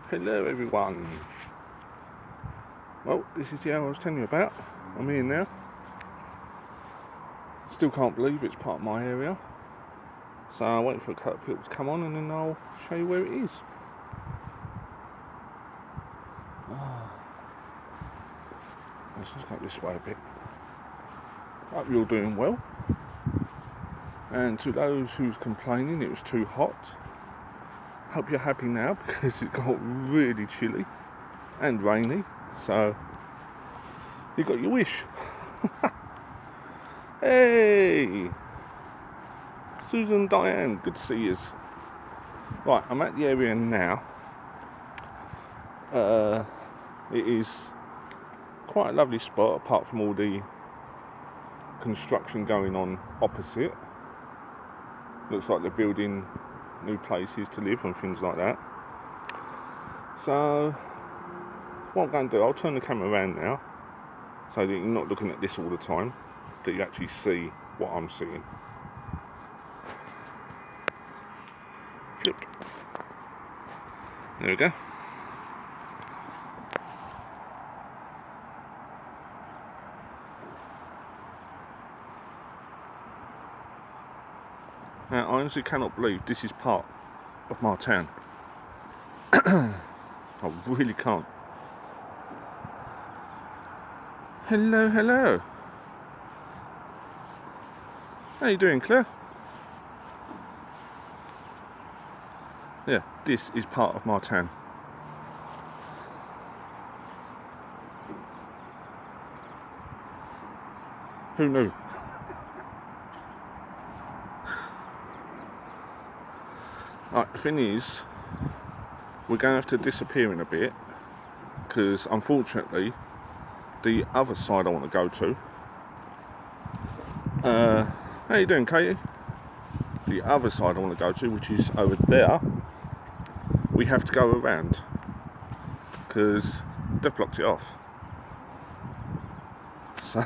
Hello everyone. Well, this is the area I was telling you about. I'm here now. Still can't believe it's part of my area. So I'm waiting for a couple of people to come on and then I'll show you where it is. Let's just go this way a bit. Hope you're doing well. And to those who's complaining it was too hot, hope you're happy now because it got really chilly and rainy. So you got your wish. Hey, Susan, Diane, good to see you. Right, I'm at the area now. It is quite a lovely spot apart from all the construction going on opposite. Looks like they're building new places to live and things like that. So what I'm going to do, I'll turn the camera around now so that you're not looking at this all the time, that you actually see what I'm seeing. Flip. There we go. Now, I honestly cannot believe this is part of my town. I really can't. Hello, hello. How you doing, Claire? Yeah, this is part of my town. Who knew? Right, the thing is, we're going to have to disappear in a bit because unfortunately the other side I want to go to, how you doing, Katie? The other side I want to go to, which is over there, we have to go around because they've blocked it off. So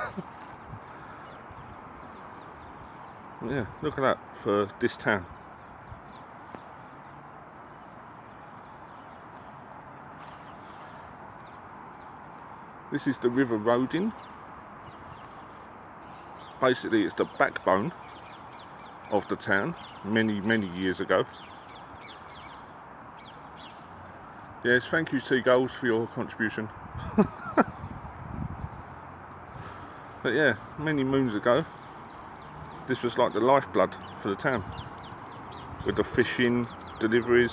yeah, look at that for this town. This is the River Roding. Basically, it's the backbone of the town many years ago. Yes, thank you, Seagulls, for your contribution. But yeah, many moons ago, this was like the lifeblood for the town, with the fishing, deliveries.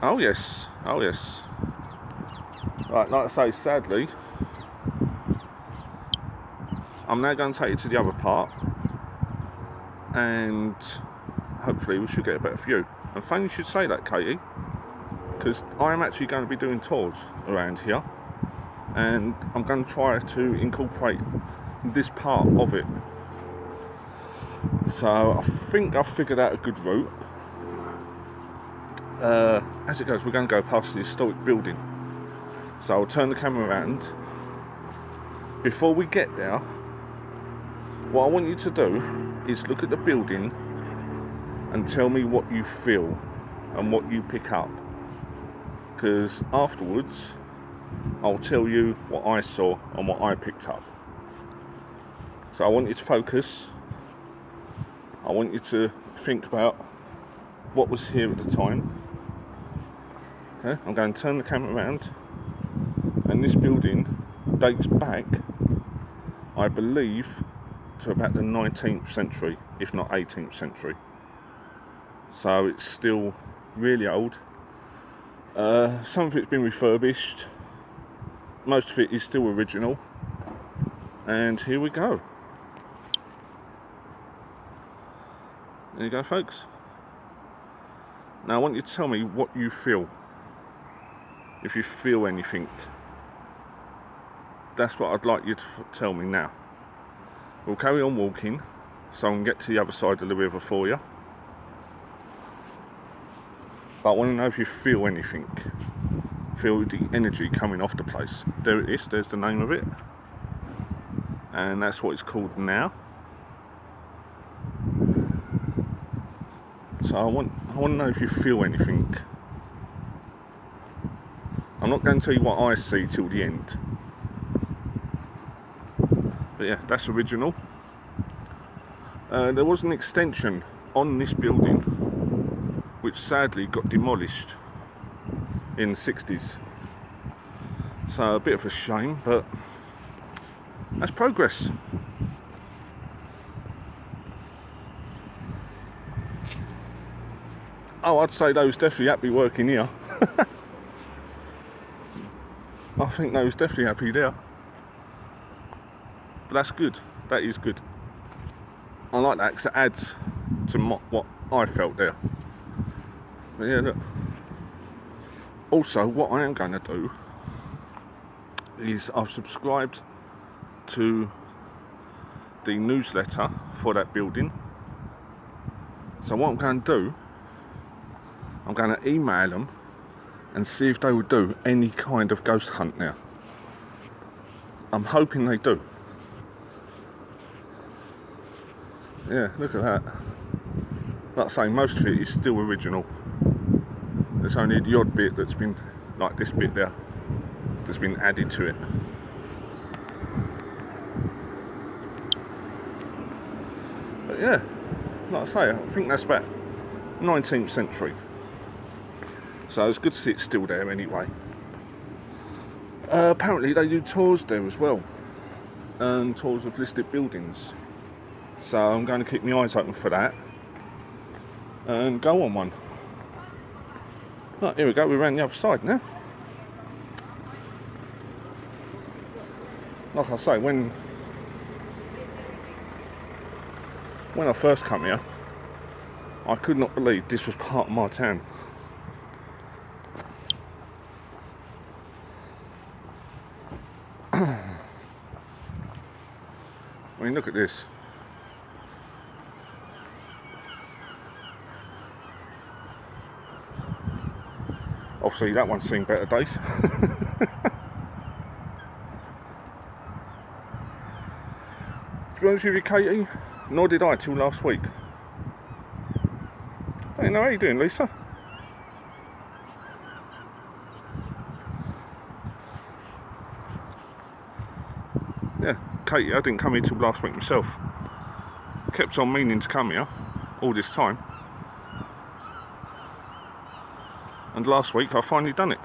Oh yes, oh yes. Right, like I say, sadly, I'm now going to take you to the other part, and hopefully we should get a better view. And funny you should say that, Katie, because I am actually going to be doing tours around here, and I'm going to try to incorporate this part of it. So I think I've figured out a good route. As it goes, we're going to go past the historic building. So I'll turn the camera around. Before we get there, what I want you to do is look at the building and tell me what you feel and what you pick up. Because afterwards, I'll tell you what I saw and what I picked up. So I want you to focus. I want you to think about what was here at the time. Okay, I'm going to turn the camera around, and this building dates back, I believe, to about the 19th century, if not 18th century. So it's still really old. Some of it's been refurbished, most of it is still original, and here we go. There you go, folks. Now I want you to tell me what you feel. If you feel anything, that's what I'd like you to tell me now. We'll carry on walking so I can get to the other side of the river for you. But I want to know if you feel anything. Feel the energy coming off the place. There it is, there's the name of it. And that's what it's called now. So I want to know if you feel anything. I'm not going to tell you what I see till the end. But yeah, that's original. There was an extension on this building which sadly got demolished in the 60s. So a bit of a shame, but that's progress. Oh, I'd say they was definitely happy working here. I think they was definitely happy there. But that's good. That is good. I like that because it adds to what I felt there. But yeah, look. Also, what I am going to do is I've subscribed to the newsletter for that building. So what I'm going to do, I'm going to email them and see if they will do any kind of ghost hunt now. I'm hoping they do. Yeah, look at that. Like I say, most of it is still original. There's only the odd bit that's been, like this bit there, that's been added to it. But yeah, like I say, I think that's about 19th century. So it's good to see it's still there anyway. Apparently they do tours there as well, and tours of listed buildings. So I'm going to keep my eyes open for that and go on one. Right, here we go, we're around the other side now. Like I say, when I first come here, I could not believe this was part of my town. I mean, look at this. Obviously that one's seen better days. To be honest with you, Katie, nor did I till last week. I don't know, how you doing, Lisa? Yeah, Katie, I didn't come here till last week myself. Kept on meaning to come here all this time. And last week I finally done it.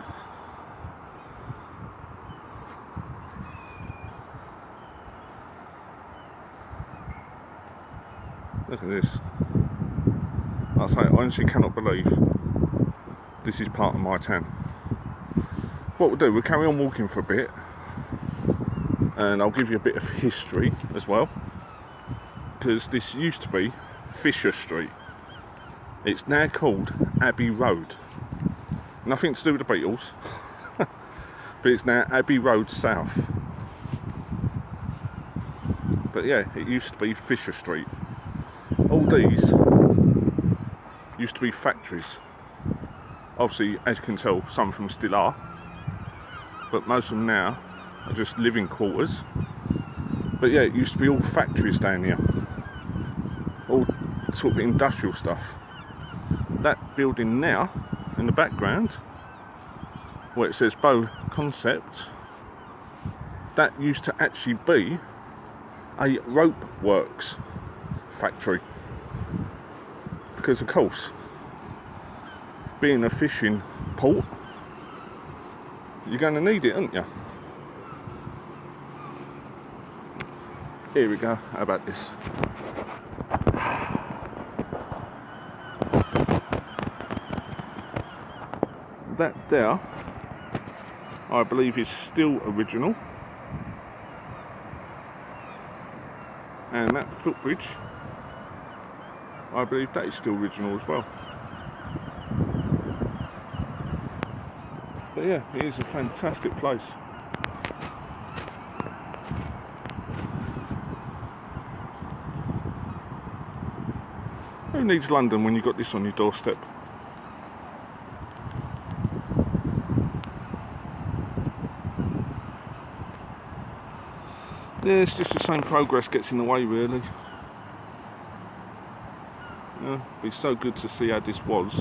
Look at this. Like I say, I honestly cannot believe this is part of my town. What we'll do, we'll carry on walking for a bit, and I'll give you a bit of history as well, because this used to be Fisher Street. It's now called Abbey Road. Nothing to do with the Beatles, but it's now Abbey Road South. But yeah, it used to be Fisher Street. All these used to be factories. Obviously, as you can tell, some of them still are, but most of them now are just living quarters. But yeah, it used to be all factories down here, all sort of industrial stuff. That building now in the background, where it says Bow Concept, that used to actually be a rope works factory, because of course, being a fishing port, you're going to need it, aren't you? Here we go. How about this? That there, I believe, is still original, and that footbridge, I believe that is still original as well. But yeah, it is a fantastic place. Who needs London when you've got this on your doorstep? Yeah, it's just the same progress gets in the way, really. It'd be so good to see how this was.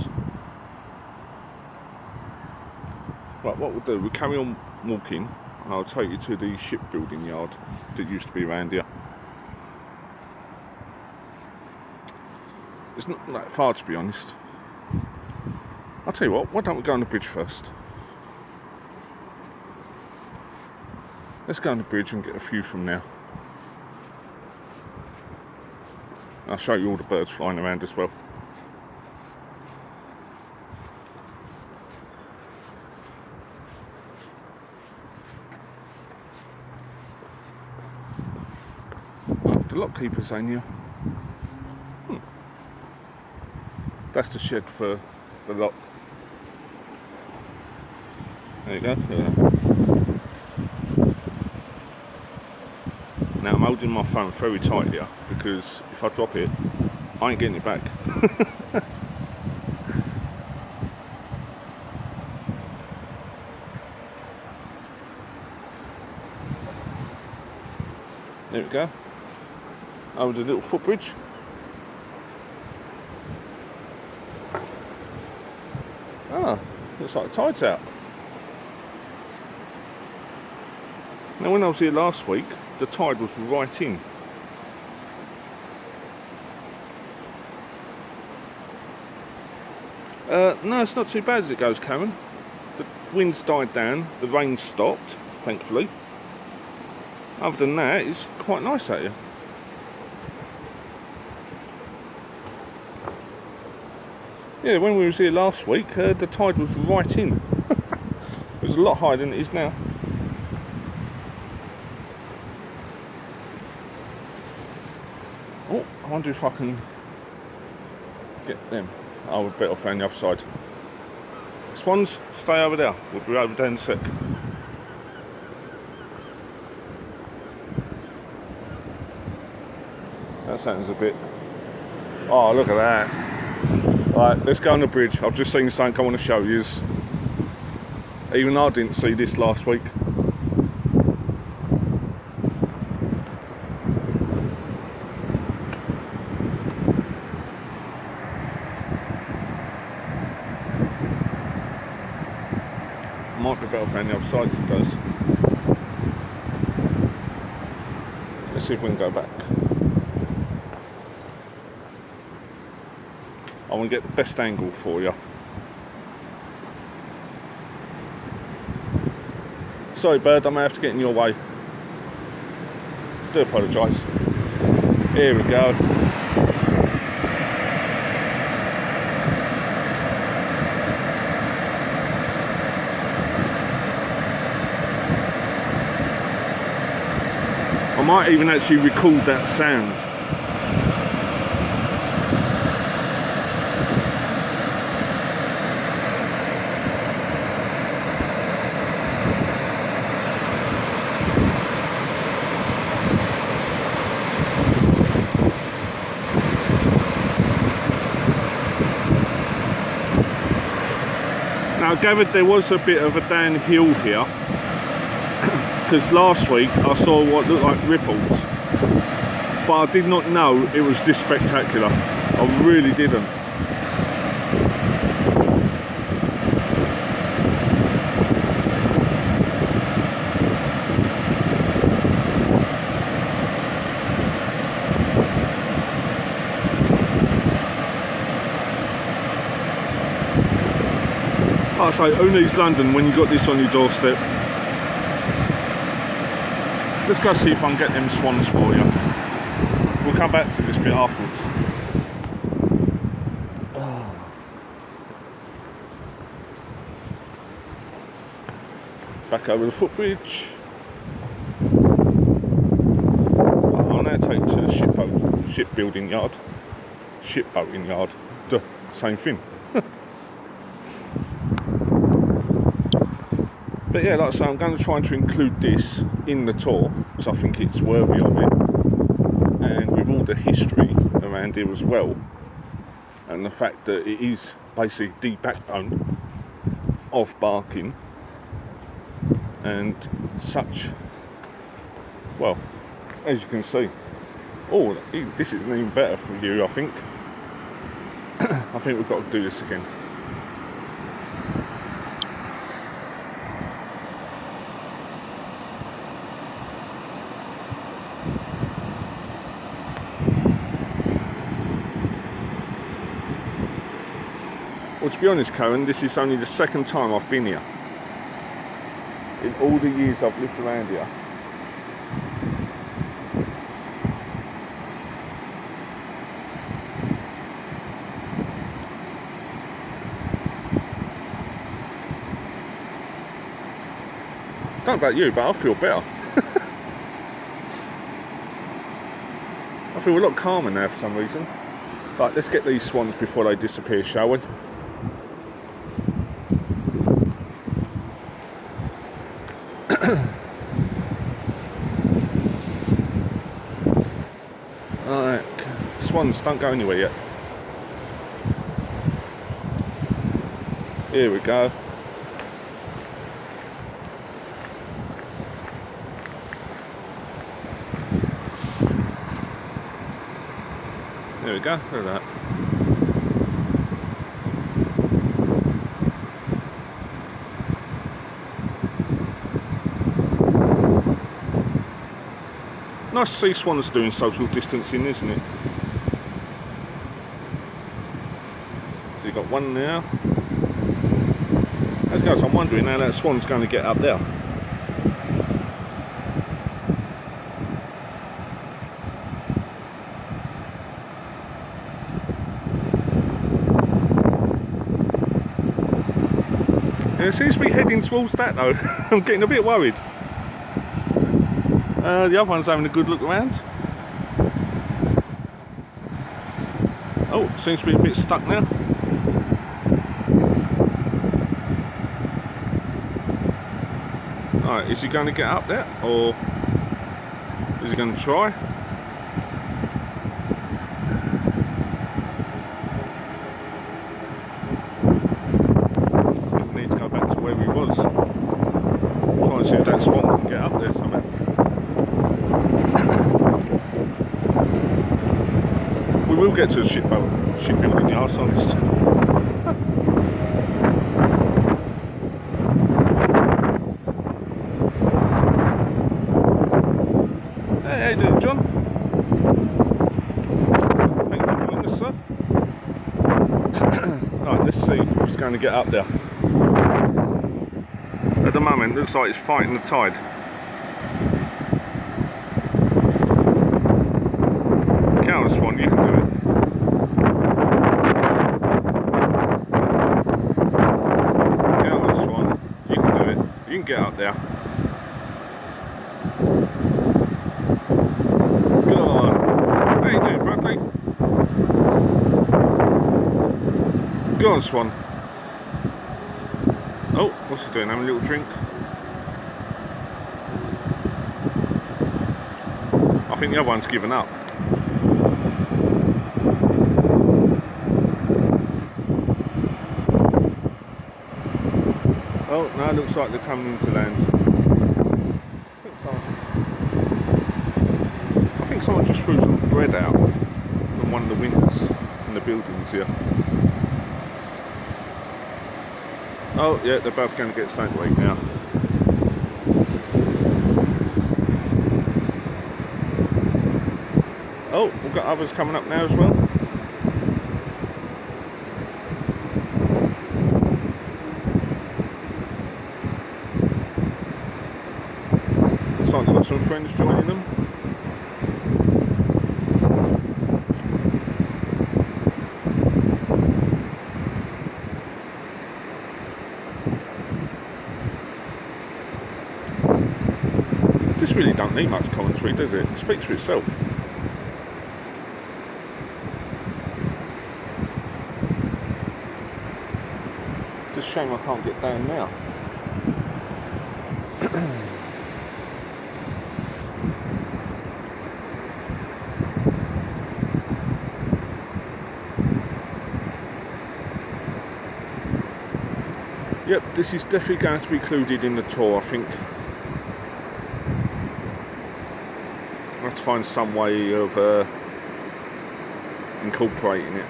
Right, what we'll do, we'll carry on walking and I'll take you to the shipbuilding yard that used to be around here. It's not that far, to be honest. I'll tell you what, why don't we go on the bridge first? Let's go on the bridge and get a view from now. I'll show you all the birds flying around as well. Oh, the lock keeper's in here. That's the shed for the lock. There you go. Now I'm holding my phone very tight here because if I drop it, I ain't getting it back. There we go. Over the little footbridge. Ah, looks like the tide's out. Now when I was here last week, the tide was right in. No, it's not too bad as it goes, Karen. The wind's died down, the rain stopped, thankfully. Other than that, it's quite nice out here. Yeah, when we was here last week, the tide was right in. It was a lot higher than it is now. Oh, I wonder if I can get them. Oh, we're better off around the other side. Swans, stay over there. We'll be over there in a sec. That sounds a bit... Oh, look at that. Right, let's go on the bridge. I've just seen something I want to show you. Even I didn't see this last week. Might be better around the other side if it goes. Let's see if we can go back. I want to get the best angle for you. Sorry bird, I may have to get in your way. Do apologise. Here we go. I might even actually record that sound. Now I gathered there was a bit of a downhill here. Because last week I saw what looked like ripples, but I did not know it was this spectacular. I really didn't. I say, who needs London when you got this on your doorstep? Let's go see if I can get them swans for you. We'll come back to this bit afterwards. Back over the footbridge. I'll now take you to the shipbuilding yard. Shipboating yard. Duh, same thing. But yeah, like I say, I'm going to try to include this in the tour because I think it's worthy of it, and with all the history around here as well, and the fact that it is basically the backbone of Barking, and such, well, as you can see, oh, this is even better for you, I think. I think we've got to do this again. Well, to be honest, Karen, this is only the second time I've been here. In all the years I've lived around here. I don't know about you, but I feel better. I feel a lot calmer now for some reason. Right, let's get these swans before they disappear, shall we? Alright, swans, don't go anywhere yet. Here we go. There we go, look at that. Nice to see swans doing social distancing, isn't it? So you've got one now. As goes, I'm wondering how that swan's going to get up there. And it seems to be heading towards that though. I'm getting a bit worried. The other one's having a good look around. Oh, seems to be a bit stuck now. Alright, is he going to get up there, or is he going to try? We need to go back to where we was. Try and see if that swan can get up there somehow. We will get to the shipbuilding yard, honest. Hey, how you doing, John? Thank you for joining us, sir. Right, let's see who's going to get up there. At the moment, it looks like it's fighting the tide. Cow swan, you can do it. Cow swan, you can do it. You can get up there. Good on. How you doing, Bradley? Go on, swan. Oh, what's he doing? Having a little drink? I think the other one's given up. Oh, no, it looks like they're coming into land. I think someone just threw some bread out from one of the windows in the buildings here. Oh, yeah, they're both going to get something to eat now. Oh, we've got others coming up now as well. Looks like they've got some friends joining them. This really don't need much commentary, does it? It speaks for itself. It's a shame I can't get down now. Yep, this is definitely going to be included in the tour, I think. I'll have to find some way of incorporating it.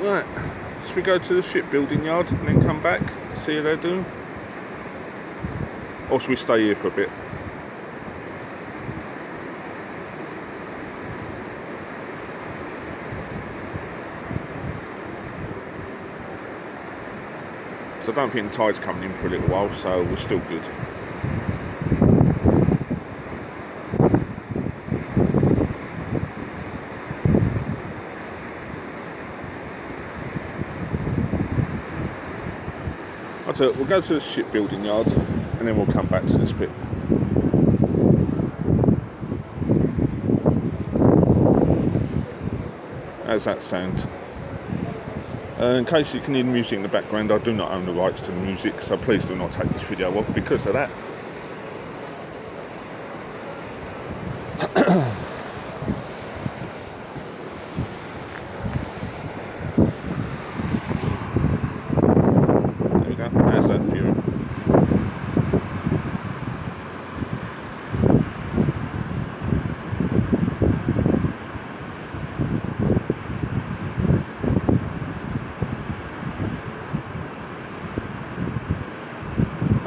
Right, should we go to the shipbuilding yard and then come back, see how they're doing? Or should we stay here for a bit? So I don't think the tide's coming in for a little while, so we're still good. So we'll go to the shipbuilding yard and then we'll come back to this bit. How's that sound? In case you can hear music in the background, I do not own the rights to the music, so please do not take this video off because of that.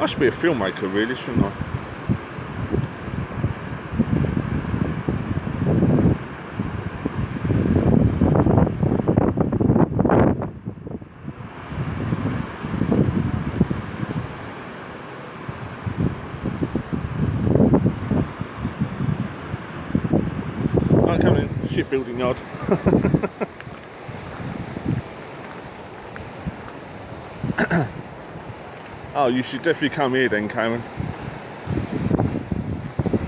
I should be a filmmaker really, shouldn't I? Right, coming in, shipbuilding yard. Oh, you should definitely come here then, Cameron.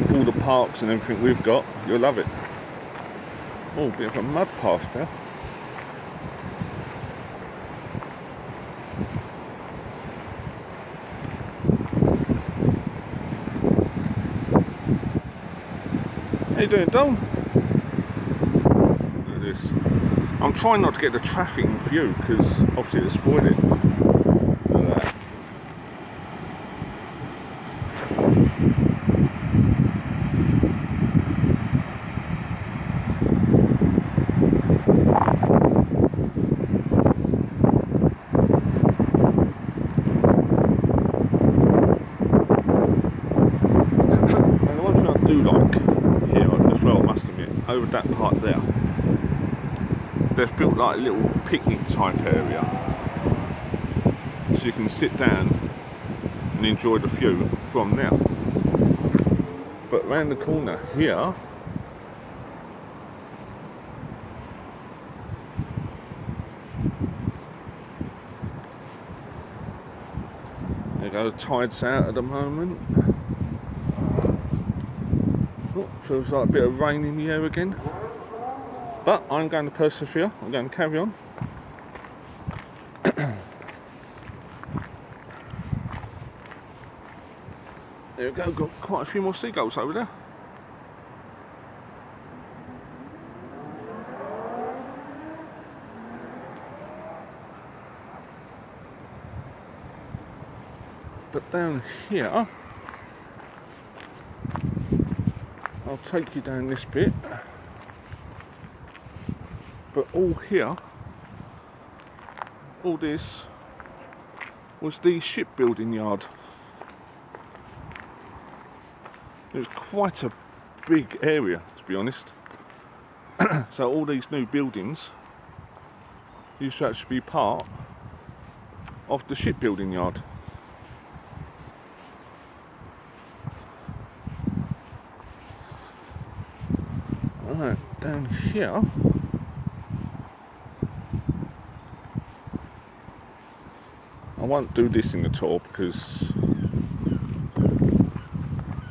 With all the parks and everything we've got, you'll love it. Oh, a bit of a mud path there. How you doing, Dom? Look at this. I'm trying not to get the traffic in view because obviously it'll spoil it. Look at that. Over that part there, they've built like a little picnic type area, so you can sit down and enjoy the view from there. But round the corner here, there you go, the tide's out at the moment. Oh, feels like a bit of rain in the air again, but I'm going to persevere. I'm going to carry on. There we go, got quite a few more seagulls over there. But down here, I'll take you down this bit, but all here, all this was the shipbuilding yard. It was quite a big area, to be honest. So all these new buildings used to actually be part of the shipbuilding yard. Right, down here, I won't do this in the tour because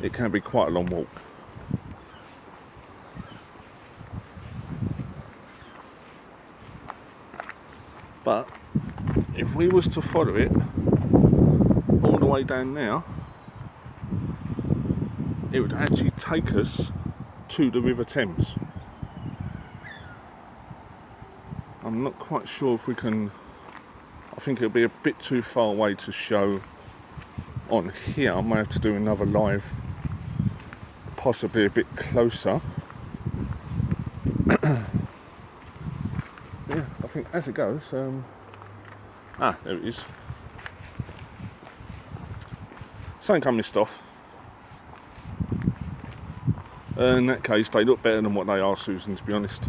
it can be quite a long walk. But if we was to follow it all the way down there, it would actually take us to the River Thames. I'm not quite sure if we can. I think it'll be a bit too far away to show on here. I may have to do another live, possibly a bit closer. Yeah, I think as it goes, there it is. Something I missed off. In that case, they look better than what they are, Susan, to be honest.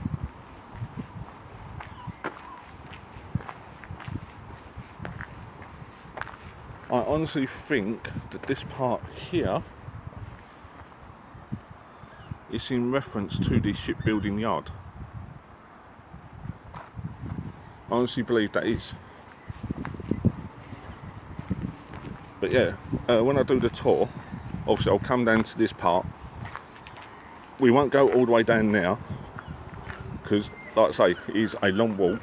I honestly think that this part here is in reference to the shipbuilding yard. I honestly believe that is. But yeah, when I do the tour, obviously I'll come down to this part. We won't go all the way down now, because like I say, it is a long walk.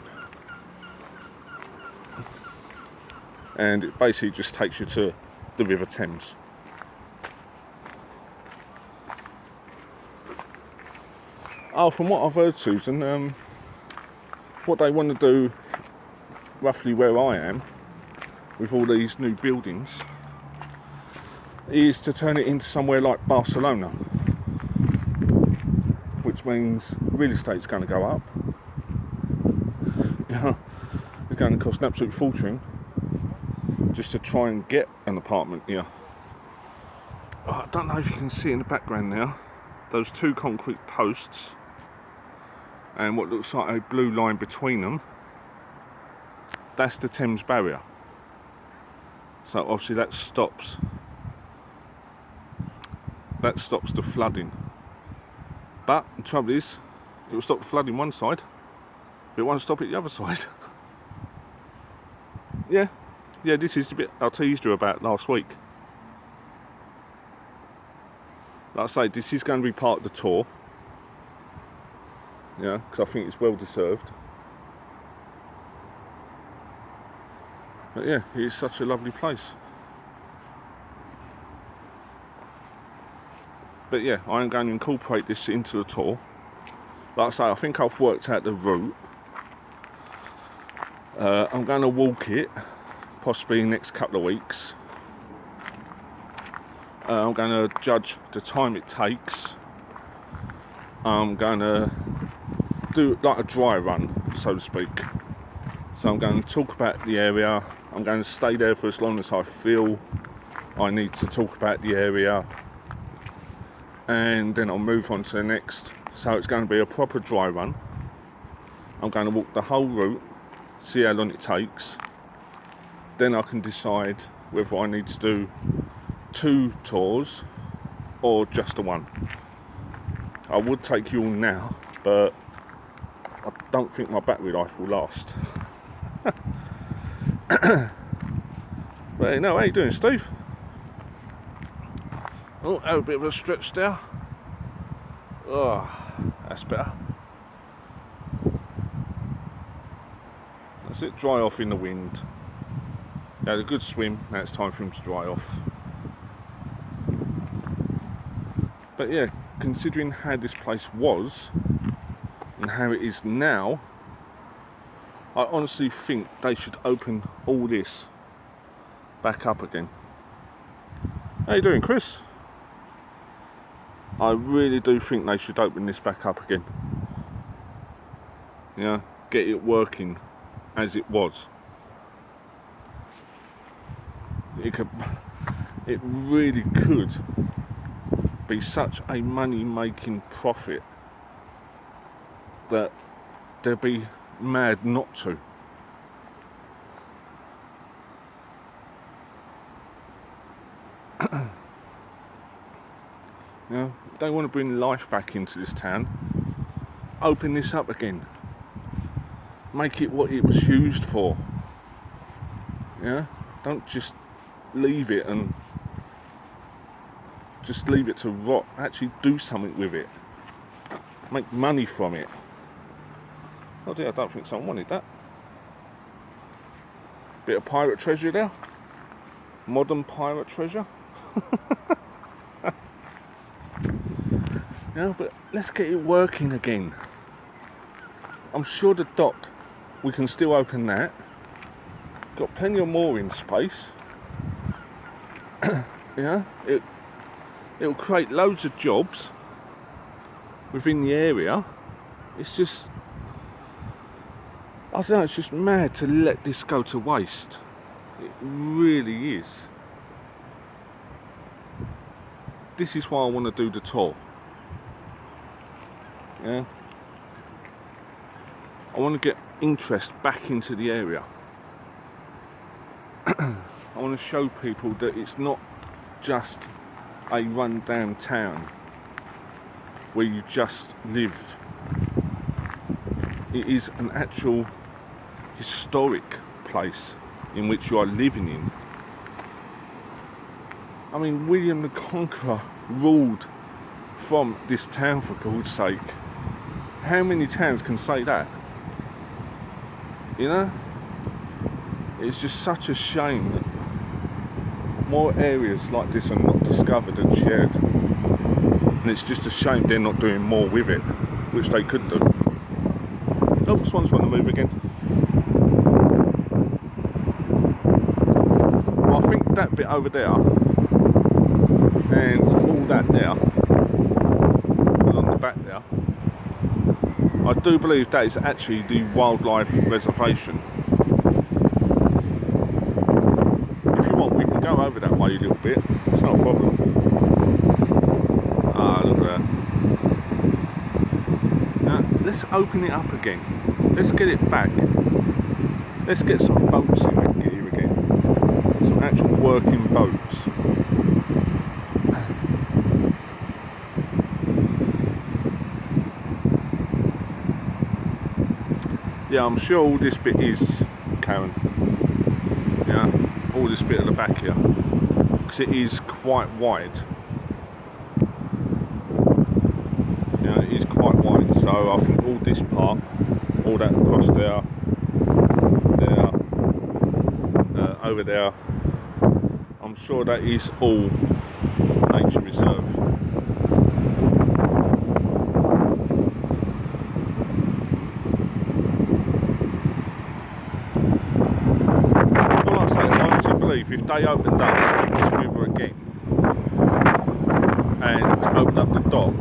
And it basically just takes you to the River Thames. Oh, from what I've heard, Susan, what they want to do, roughly where I am, with all these new buildings, is to turn it into somewhere like Barcelona, which means real estate's going to go up. Yeah, it's going to cost an absolute fortune just to try and get an apartment here. Oh, I don't know if you can see in the background now, those two concrete posts and what looks like a blue line between them. That's the Thames barrier. So obviously that stops the flooding. But the trouble is, it will stop the flooding one side, but it won't stop it the other side. Yeah, this is the bit I teased you about last week. Like I say, this is going to be part of the tour. Yeah, because I think it's well deserved. But yeah, it is such a lovely place. But yeah, I am going to incorporate this into the tour. Like I say, I think I've worked out the route. I'm going to walk it, possibly in the next couple of weeks. I'm going to judge the time it takes. I'm going to do like a dry run, so to speak. So I'm going to talk about the area. I'm going to stay there for as long as I feel I need to talk about the area, and then I'll move on to the next. So it's going to be a proper dry run. I'm going to walk the whole route, see how long it takes. Then I can decide whether I need to do 2 tours or just the one. I would take you all now, but I don't think my battery life will last. But no, how you doing, Steve? Oh, have a bit of a stretch there. Oh, that's better. That's it, dry off in the wind. Had a good swim, now it's time for him to dry off. But yeah, considering how this place was and how it is now, I honestly think they should open all this back up again. How you doing, Chris? I really do think they should open this back up again. Yeah, get it working as it was. It really could be such a money-making profit that they'd be mad not to. You know, they want to bring life back into this town. Open this up again. Make it what it was used for. Yeah, don't just leave it and just leave it to rot. Actually do something with it. Make money from it. Oh dear, I don't think someone wanted that. Bit of pirate treasure there. Modern pirate treasure. Yeah, but let's get it working again. I'm sure the dock we can still open that. Got plenty of mooring space. Yeah, it'll create loads of jobs within the area. It's just, I don't know, it's just mad to let this go to waste. It really is. This is why I want to do the tour. Yeah, I want to get interest back into the area. I want to show people that it's not just a run-down town where you just live. It is an actual historic place in which you are living in. I mean, William the Conqueror ruled from this town, for God's sake. How many towns can say that? You know? It's just such a shame that more areas like this are not discovered and shared. And it's just a shame they're not doing more with it, which they could do. Oh, this one's want to move again. Well, I think that bit over there and all that there along the back there, I do believe that is actually the wildlife reservation. If you want, we can go over that way a little bit. It's not a problem. Ah, look at that. Now, let's open it up again. Let's get it back. Let's get some boats in here again. Some actual working boats. Yeah, I'm sure all this bit is Karen. Yeah, all this bit at the back here, because it is quite wide. Yeah, it is quite wide. So I think all this part, all that across there, over there, I'm sure that is all nature reserve. If they opened up this river again and opened up the dock,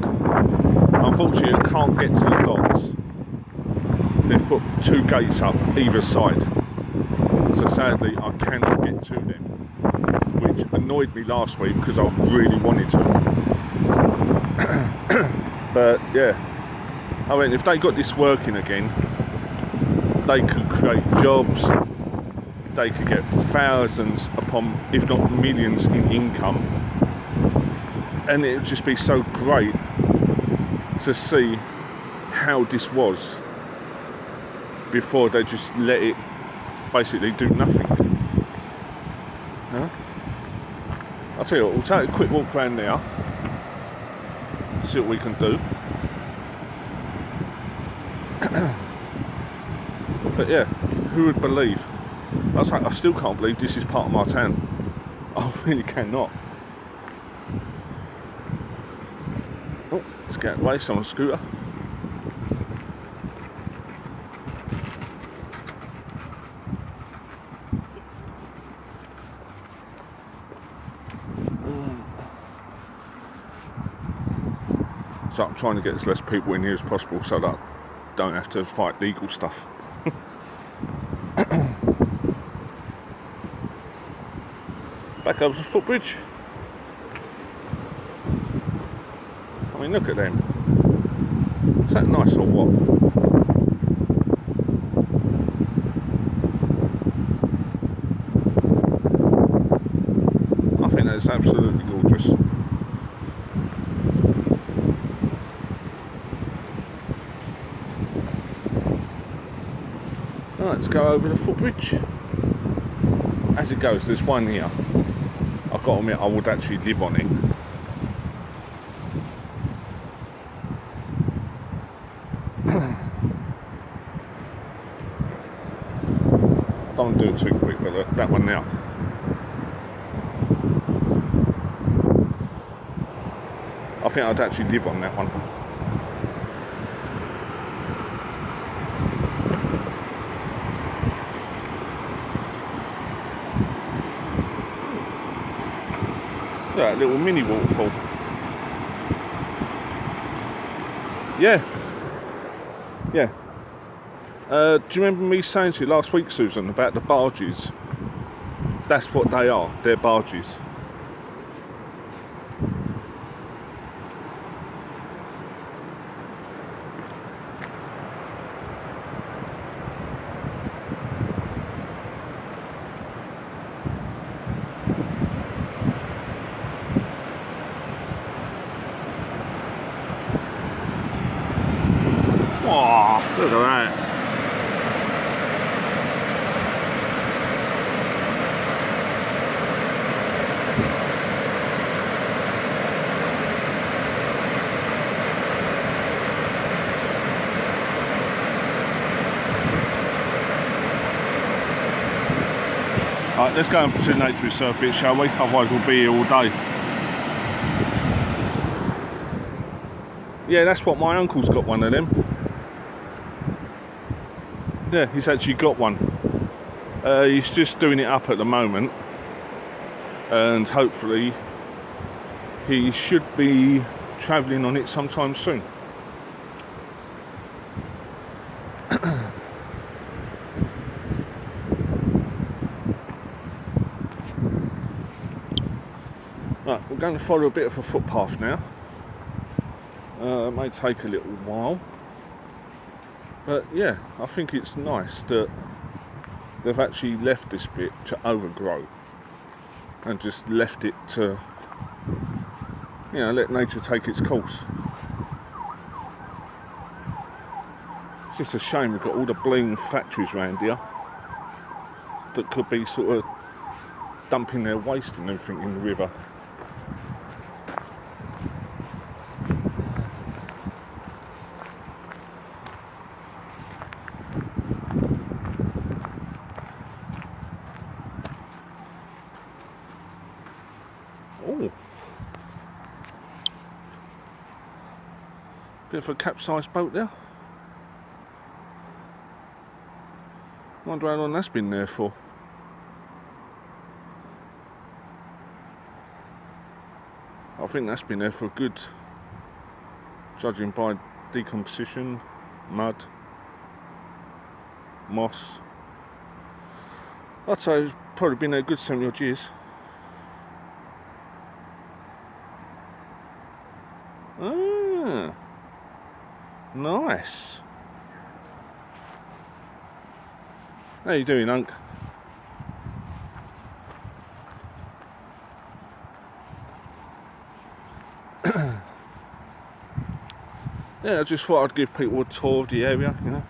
unfortunately I can't get to the docks. They've put 2 gates up either side, so sadly I cannot get to them, which annoyed me last week because I really wanted to. But yeah, I mean, if they got this working again, they could create jobs. They could get thousands upon, if not millions, in income, and it would just be so great to see how this was before they just let it basically do nothing. Huh? I'll tell you what, we'll take a quick walk around now, see what we can do. But yeah, who would believe? I still can't believe this is part of my town. I really cannot. Oh, let's get away, someone's scooter. So I'm trying to get as less people in here as possible so that I don't have to fight legal stuff. Back over the footbridge. I mean, look at them. Is that nice or what? I think that is absolutely gorgeous. Right, let's go over the footbridge. As it goes, there's one here. I've got to admit, I would actually live on it. I don't do it too quick, but look, that one now. I think I'd actually live on that one. That little mini waterfall. Yeah. Yeah. Do you remember me saying to you last week, Susan, about the barges? That's what they are. They're barges. Oh, look at that. Right, let's go to the nature reserve bit, shall we? Otherwise we'll be here all day. Yeah, that's what my uncle's got, one of them. Yeah, he's actually got one. He's just doing it up at the moment, and hopefully he should be travelling on it sometime soon. Right, we're going to follow a bit of a footpath now. It may take a little while, but yeah, I think it's nice that they've actually left this bit to overgrow and just left it to, you know, let nature take its course. It's just a shame we've got all the bleeding factories around here that could be sort of dumping their waste and everything in the river. Oh, bit of a capsized boat there. Wonder how long that's been there for. I think that's been there for a good, judging by decomposition, mud, moss. I'd say it's probably been there a good 70 odd years. Ah, nice. How you doing, Unc? Yeah, I just thought I'd give people a tour of the area, you know,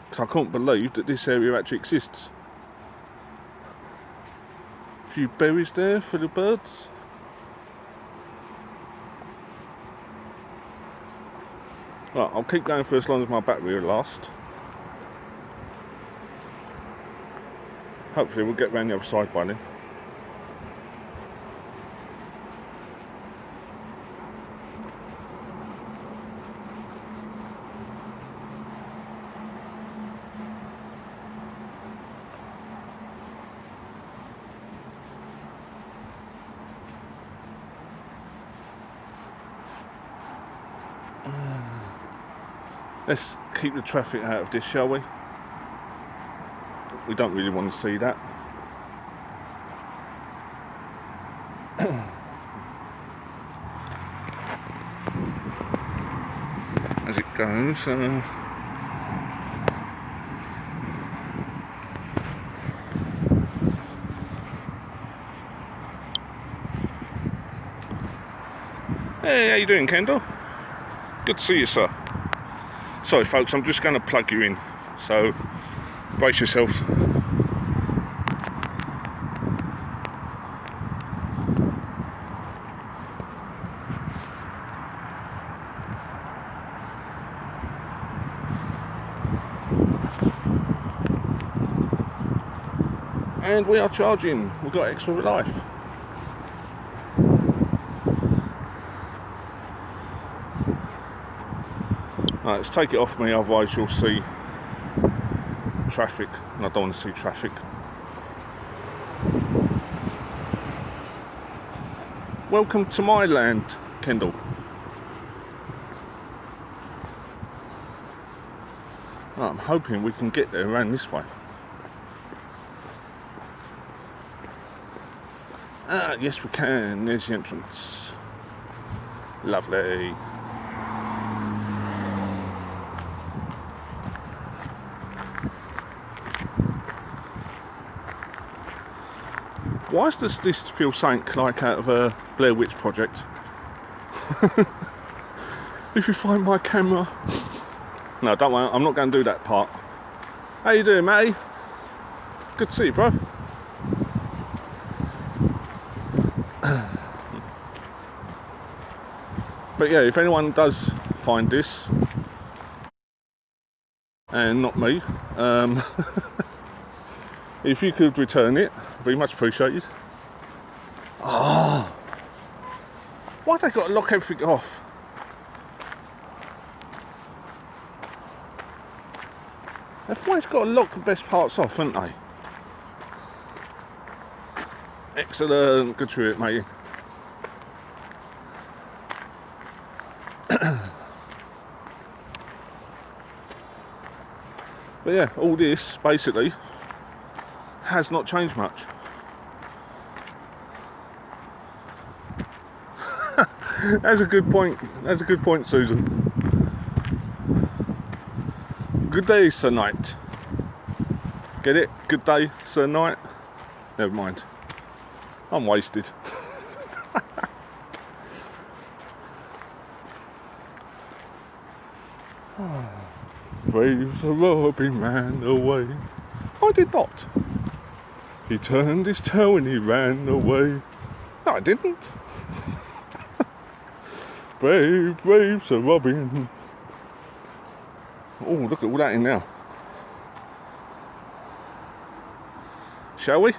because I can't believe that this area actually exists. A few berries there for the birds. Right, I'll keep going for as long as my battery will last. Hopefully we'll get round the other side by then. Let's keep the traffic out of this, shall we? We don't really want to see that. As it goes, hey, how you doing, Kendall? Good to see you, sir. Sorry folks, I'm just going to plug you in, so brace yourselves. And we are charging, we've got extra life. Right, let's take it off me, otherwise you'll see traffic, and I don't want to see traffic. welcome to my land, Kendall. Right, I'm hoping we can get there around this way. Ah, yes we can. There's the entrance. Lovely. Why does this feel something like out of a Blair Witch Project? If you find my camera... No, don't worry, I'm not going to do that part. How you doing, mate? Good to see you, bro. But yeah, if anyone does find this, and not me, if you could return it, it'd be much appreciated. Oh, why they got to lock everything off? They've always got to lock the best parts off, haven't they? Excellent, good to it, mate. But yeah, all this basically has not changed much. That's a good point. That's a good point, Susan. Good day, Sir Knight. Get it? Good day, Sir Knight. Never mind. I'm wasted. Braves a robbing man away. I did not. He turned his tail and he ran away. No, I didn't. Braves a robbing. Oh, look at all that in now. Shall we?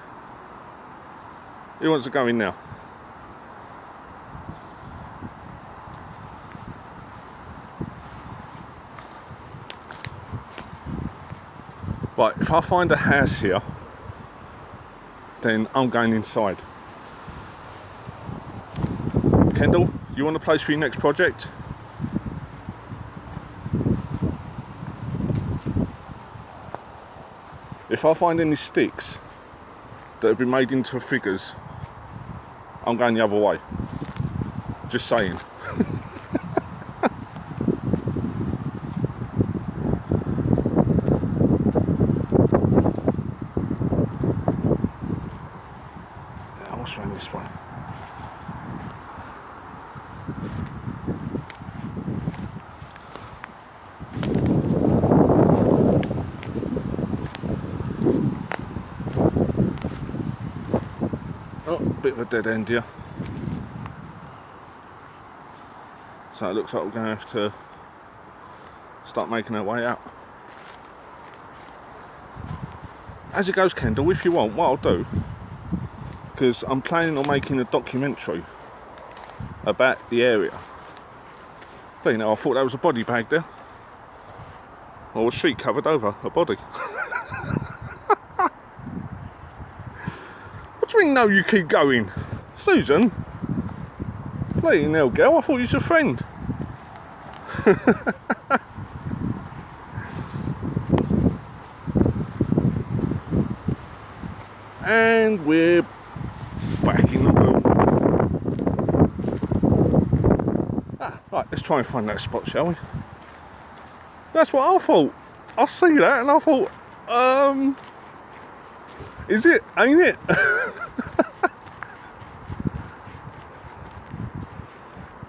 Who wants to go in now? Right, if I find a house here, then I'm going inside. Kendall, you want a place for your next project? If I find any sticks that have been made into figures, I'm going the other way. Just saying. What's around this way? Oh, bit of a dead end here. So it looks like we're going to have to start making our way out. As it goes, Kendall, if you want, what I'll do, because I'm planning on making a documentary about the area. But you know, I thought that was a body bag there. Or a sheet covered over a body. What do you mean, no, you keep going? Susan? Bloody hell, girl, I thought you was a friend. And we're back in the room. Right, let's try and find that spot, shall we? That's what I thought. I see that and I thought, is it? Ain't it?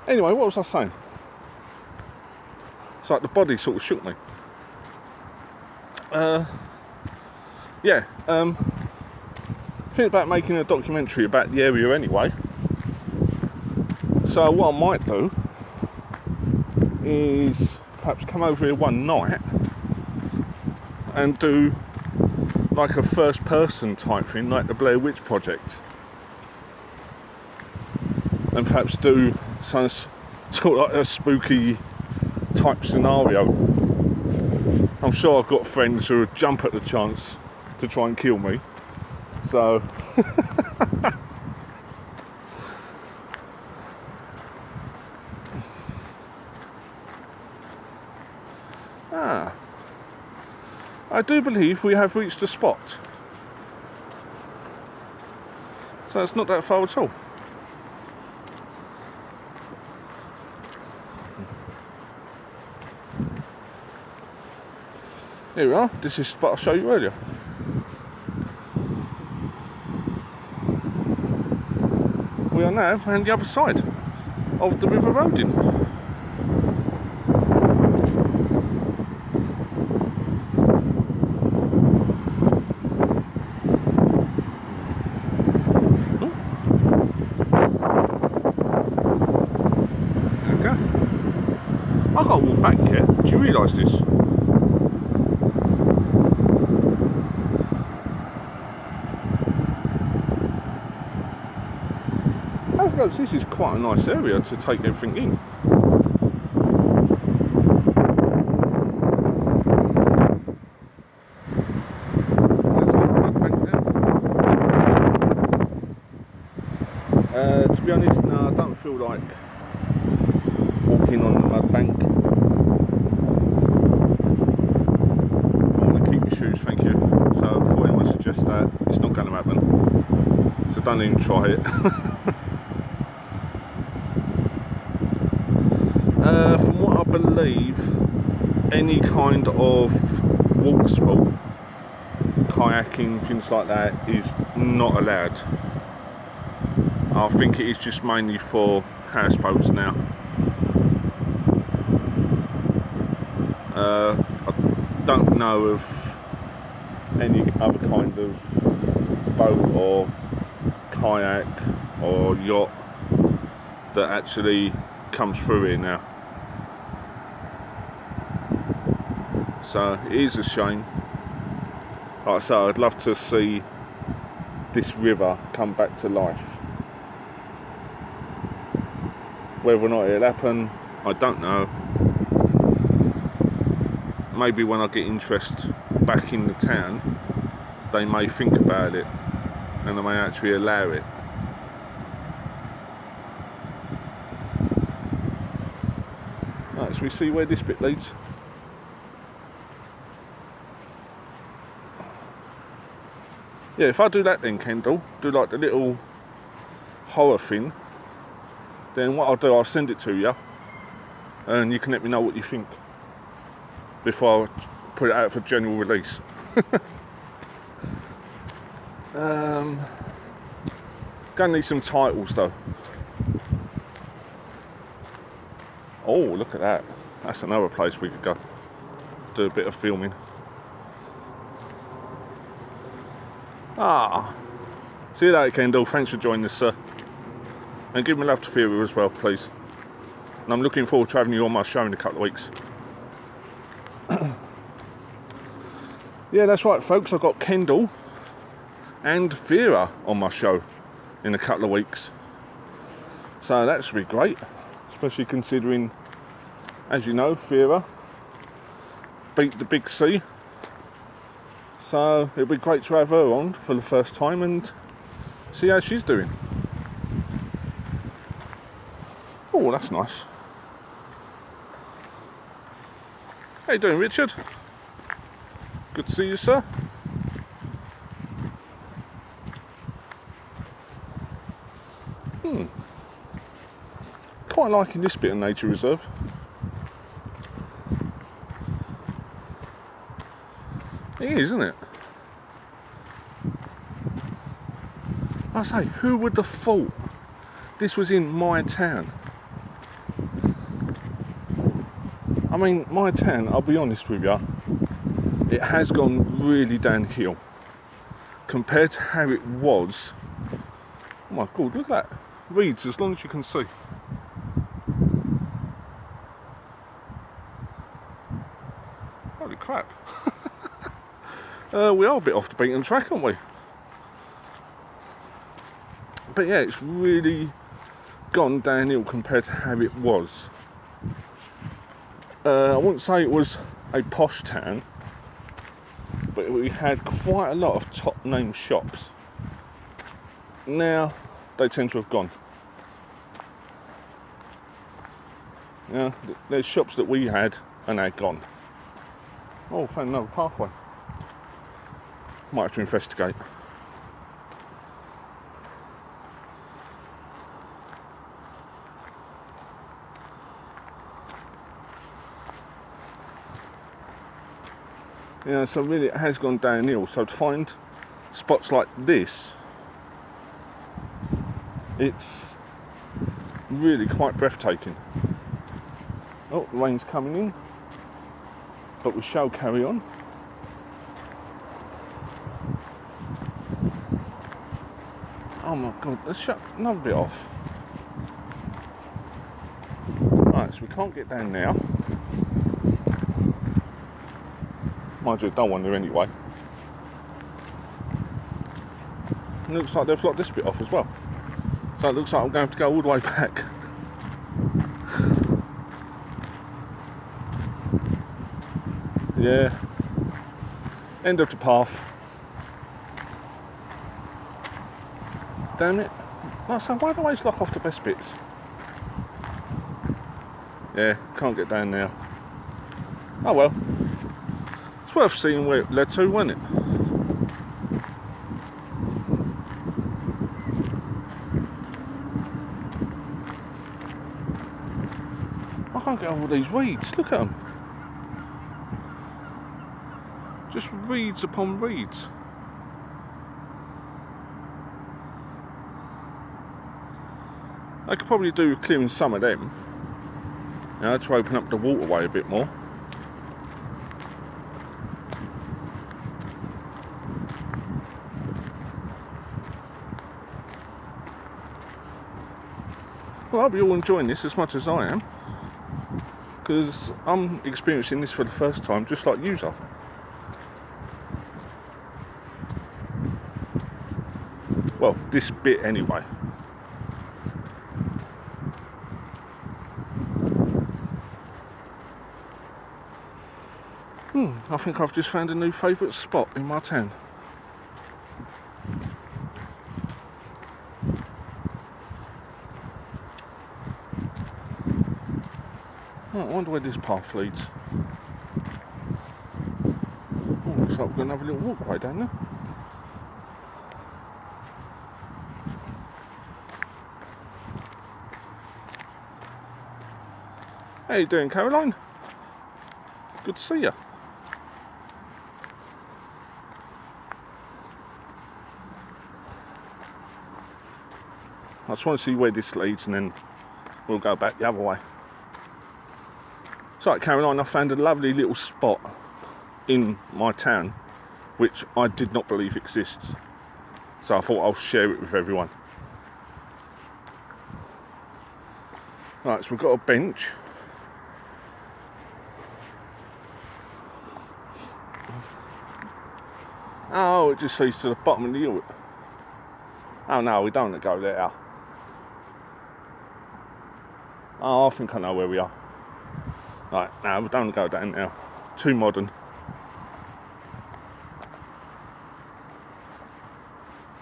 Anyway, what was I saying? It's like the body sort of shook me. Yeah, think about making a documentary about the area anyway. So what I might do is perhaps come over here one night and do like a first person type thing, like the Blair Witch Project, and perhaps do some sort of like a spooky type scenario. I'm sure I've got friends who would jump at the chance to try and kill me, so Ah, I do believe we have reached the spot. So it's not that far at all. Here we are, this is the spot I showed you earlier. We are now on the other side of the River Roding. Okay. I've got to walk back here. Do you realise this? I suppose this is quite a nice area to take everything in. To be honest, no, I don't feel like walking on the mud bank. I want to keep my shoes, thank you. So before anyone suggests that, it's not going to happen. So don't even try it. From what I believe, any kind of water sport, kayaking, things like that, is not allowed. I think it is just mainly for houseboats now. I don't know of any other kind of boat or kayak or yacht that actually comes through here now. So it is a shame. Like I say, I'd love to see this river come back to life. Whether or not it'll happen, I don't know. Maybe when I get interest back in the town, they may think about it and they may actually allow it. Right, so we see where this bit leads. Yeah, if I do that then, Kendall, do like the little horror thing, then what I'll do, I'll send it to you and you can let me know what you think before I put it out for general release. Gonna need some titles though. Oh, look at that. That's another place we could go do a bit of filming. See you later, Kendall. Thanks for joining us, sir. And give me love to Vera as well, please. And I'm looking forward to having you on my show in a couple of weeks. Yeah, that's right, folks. I've got Kendall and Vera on my show in a couple of weeks. So that should be great. Especially considering, as you know, Vera beat the big C. So it'll be great to have her on for the first time and see how she's doing. Oh, that's nice. How you doing, Richard? Good to see you, sir. Quite liking this bit of nature reserve. It is, isn't it? I say, who would have thought this was in my town? I mean, my town, I'll be honest with you, it has gone really downhill compared to how it was. Oh my god, look at that. Reeds as long as you can see. Holy crap. We are a bit off the beaten track, aren't we? But yeah, it's really gone downhill compared to how it was. I wouldn't say it was a posh town, but we had quite a lot of top name shops. Now they tend to have gone. Now there's shops that we had and they're gone. Oh, found another pathway. Might have to investigate. Yeah, so really it has gone downhill. So to find spots like this, it's really quite breathtaking. Oh, the rain's coming in, but we shall carry on. Oh my god, let's shut another bit off. Right, so we can't get down now. Mind you, I don't wander anyway. It looks like they've locked this bit off as well. So it looks like I'm going to have to go all the way back. Yeah. End of the path. Damn it. Like I say, why do I always lock off the best bits? Yeah, can't get down now. Oh well. It's worth seeing where it led to, wasn't it? I can't get all these reeds, look at them. Just reeds upon reeds. I could probably do with clearing some of them, you know, to open up the waterway a bit more. Well, I'll be all enjoying this as much as I am, because I'm experiencing this for the first time, just like you are. Well, this bit anyway. I think I've just found a new favourite spot in my town. Oh, I wonder where this path leads. Oh, looks like we're going to have a little walkway down there. How you doing, Caroline? Good to see you. I just want to see where this leads and then we'll go back the other way. So, Caroline, I found a lovely little spot in my town which I did not believe exists. So I thought I'll share it with everyone. Right, so we've got a bench. Oh, it just leads to the bottom of the hill. Oh no, we don't want to go there. Oh, I think I know where we are. Right, no, we don't want to go down now. Too modern.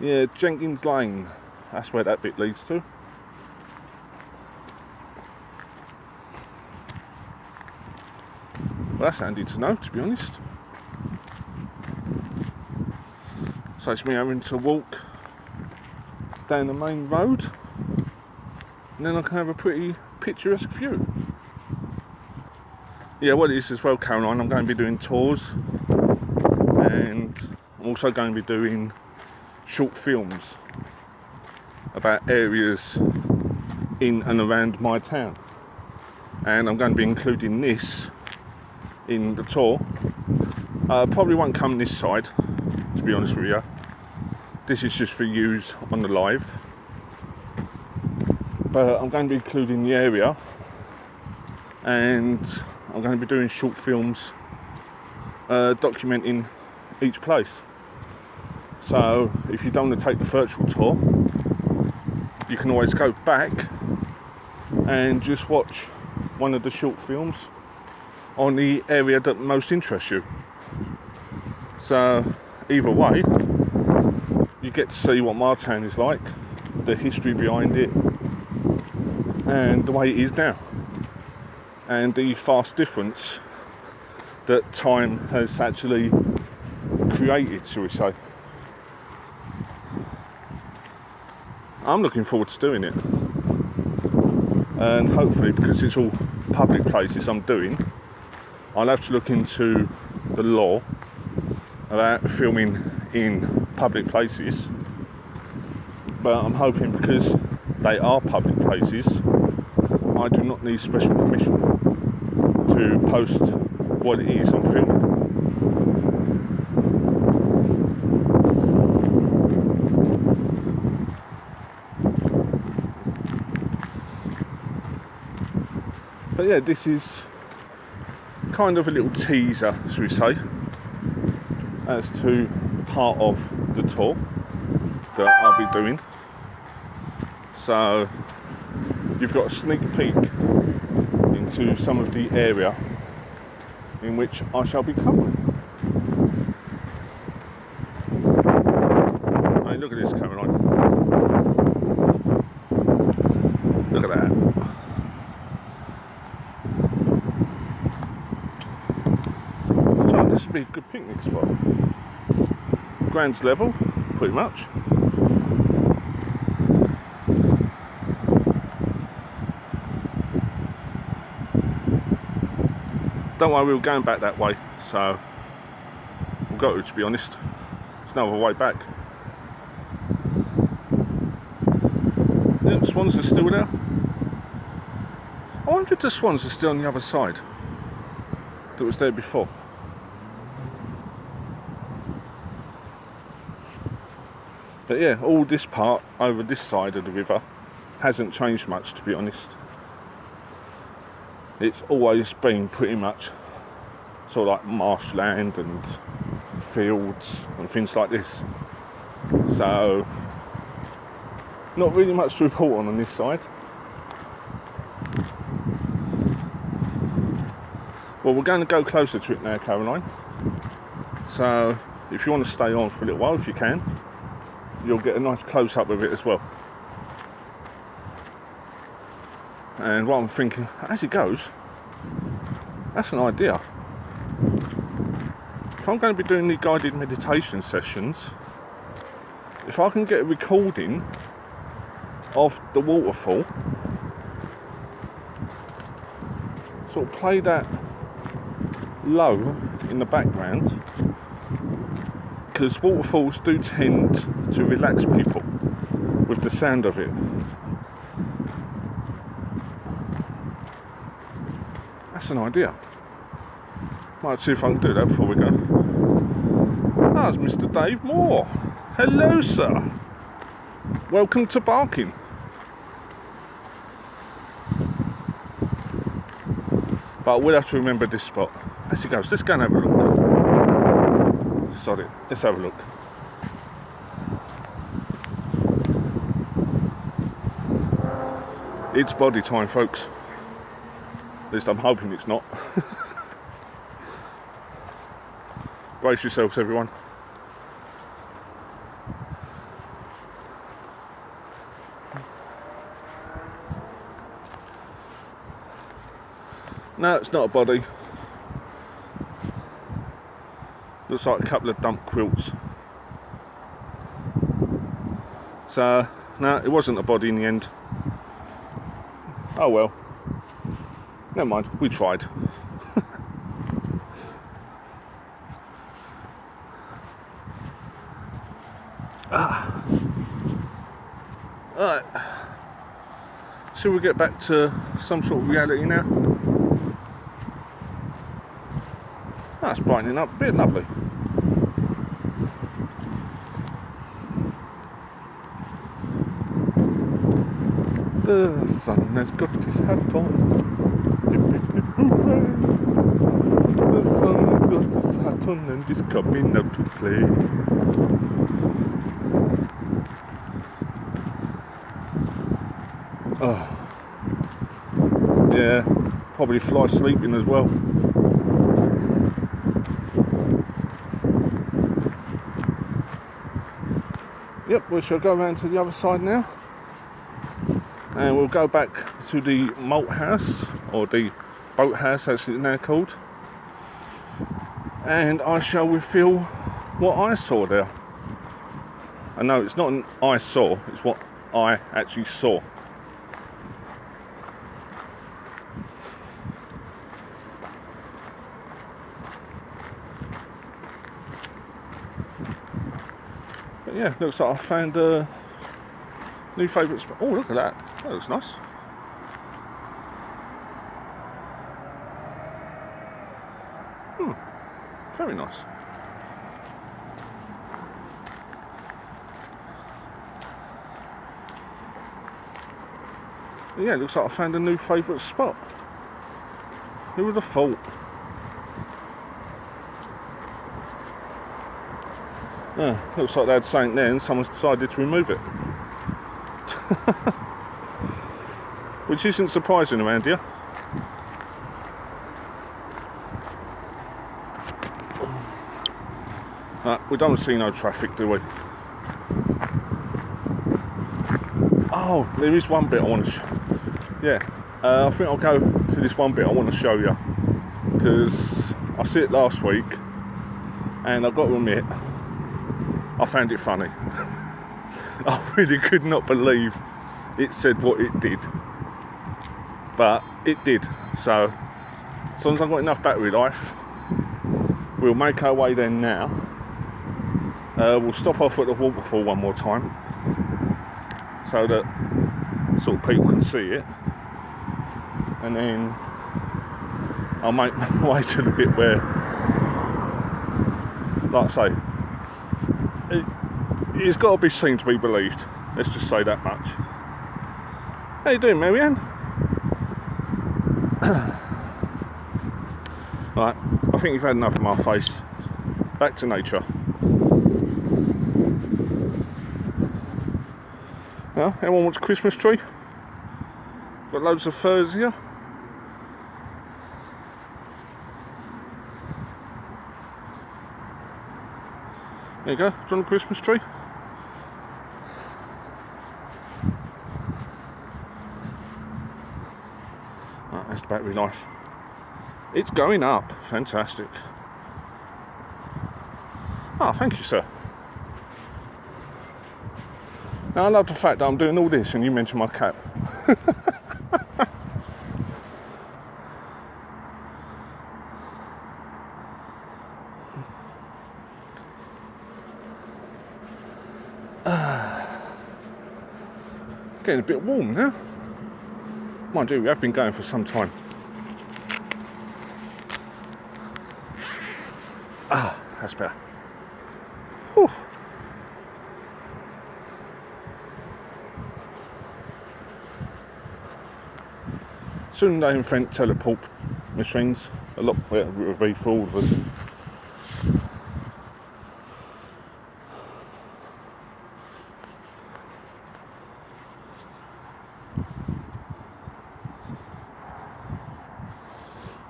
Yeah, Jenkins Lane. That's where that bit leads to. Well, that's handy to know, to be honest. So it's me having to walk down the main road, and then I can have a pretty picturesque view. Yeah, what it is as well, Caroline, I'm going to be doing tours, and I'm also going to be doing short films about areas in and around my town, and I'm going to be including this in the tour. Probably won't come this side, to be honest with you. This is just for use on the live, but I'm going to be including the area, and I'm going to be doing short films documenting each place. So if you don't want to take the virtual tour, you can always go back and just watch one of the short films on the area that most interests you. So either way, you get to see what my town is like, the history behind it, and the way it is now, and the vast difference that time has actually created, shall we say. I'm looking forward to doing it, and hopefully, because it's all public places I'm doing, I'll have to look into the law about filming in public places. But I'm hoping, because they are public places, I do not need special permission to post what it is I'm filming. But yeah, this is kind of a little teaser, shall we say, as to part of the tour that I'll be doing. So you've got a sneak peek into some of the area in which I shall be covering. Hey, look at this, Caroline. Look at that. So this would be a good picnic spot. Ground's level, pretty much. Don't worry, we were going back that way, so we've got to be honest. There's no other way back. Yeah, the swans are still there. I wonder if the swans are still on the other side that was there before. But yeah, all this part over this side of the river hasn't changed much, to be honest. It's always been pretty much sort of like marshland and fields and things like this. So, not really much to report on this side. Well, we're going to go closer to it now, Caroline. So, if you want to stay on for a little while, if you can, you'll get a nice close-up of it as well. And what I'm thinking, as it goes, that's an idea. If I'm going to be doing the guided meditation sessions, if I can get a recording of the waterfall, sort of play that low in the background, because waterfalls do tend to relax people with the sound of it. That's an idea. Might see if I can do that before we go. That's Mr. Dave Moore. Hello, sir. Welcome to Barking. But we'll have to remember this spot. As it goes, let's go and have a look. Sorry, let's have a look. It's body time, folks. At least I'm hoping it's not. Brace yourselves, everyone. No, it's not a body. Looks like a couple of dump quilts. So, no, it wasn't a body in the end. Oh well. Never mind, we tried. Alright. Shall we get back to some sort of reality now? That's brightening up a bit, lovely. The sun has got his hat on. The sun has got his hat on and is coming out to play. Oh. Yeah, probably fly sleeping as well. Yep, we shall go around to the other side now. And we'll go back to the malt house, or the boat house as it's now called. and I shall reveal what I saw there. And no, it's not an I saw, it's what I actually saw. But yeah, looks like I found a new favourite spot. Oh, look at that. That looks nice. Very nice. Yeah, looks like I found a new favourite spot. Who would have thought? Yeah, looks like they had something there and someone's decided to remove it. Which isn't surprising around here. We don't see no traffic, do we? Oh, there is one bit I want to I think I'll go to this one bit I want to show you, because I see it last week and I've got to admit I found it funny. I really could not believe it said what it did, but it did. So as long as I've got enough battery life, we'll make our way there now. We'll stop off at the waterfall one more time so that sort of people can see it, and then I'll make my way to the bit where, like I say, it's got to be seen to be believed. Let's just say that much. How you doing, Marianne? Right, I think you've had enough of my face. Back to nature. Well, anyone wants a Christmas tree? Got loads of furs here. There you go, do you want a Christmas tree? Right, that's the battery life. It's going up, fantastic. Oh, thank you, sir. Now, I love the fact that I'm doing all this and you mention my cat. Getting a bit warm now. Mind you, we have been going for some time. Ah, that's better. Whew. Soon they invent teleport machines. A lot better it would be for all of us.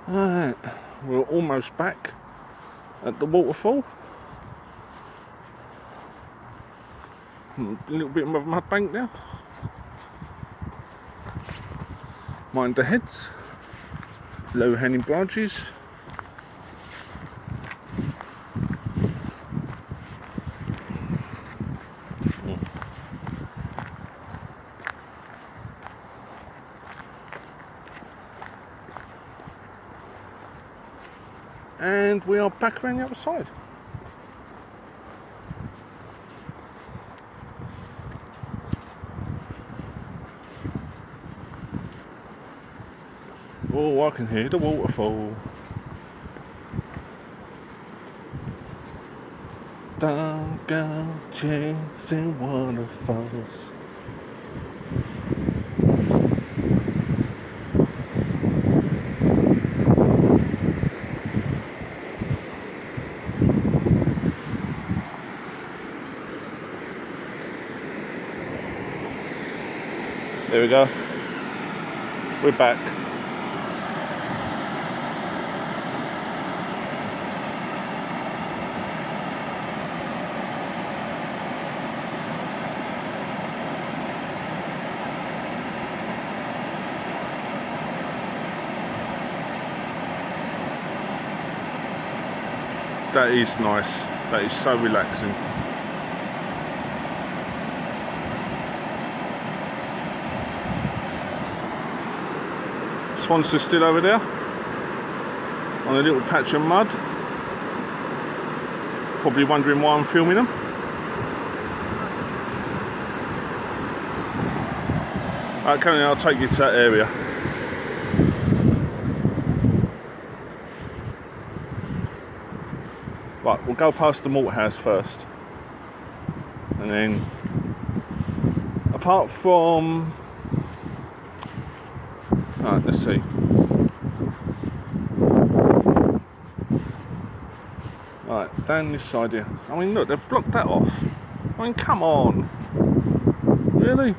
Right, we're almost back at the waterfall. A little bit of a mud bank now. Mind the heads, low hanging branches. And we are back around the other side. Oh, I can hear the waterfall. Don't go chasing waterfalls. There we go. We're back. That is nice. That is so relaxing. Swans are still over there on a little patch of mud. Probably wondering why I'm filming them. Right, come on, I'll take you to that area. Right, we'll go past the malt house first. And then, apart from... Right, let's see. Right, down this side here. I mean, look, they've blocked that off. I mean, come on. Really?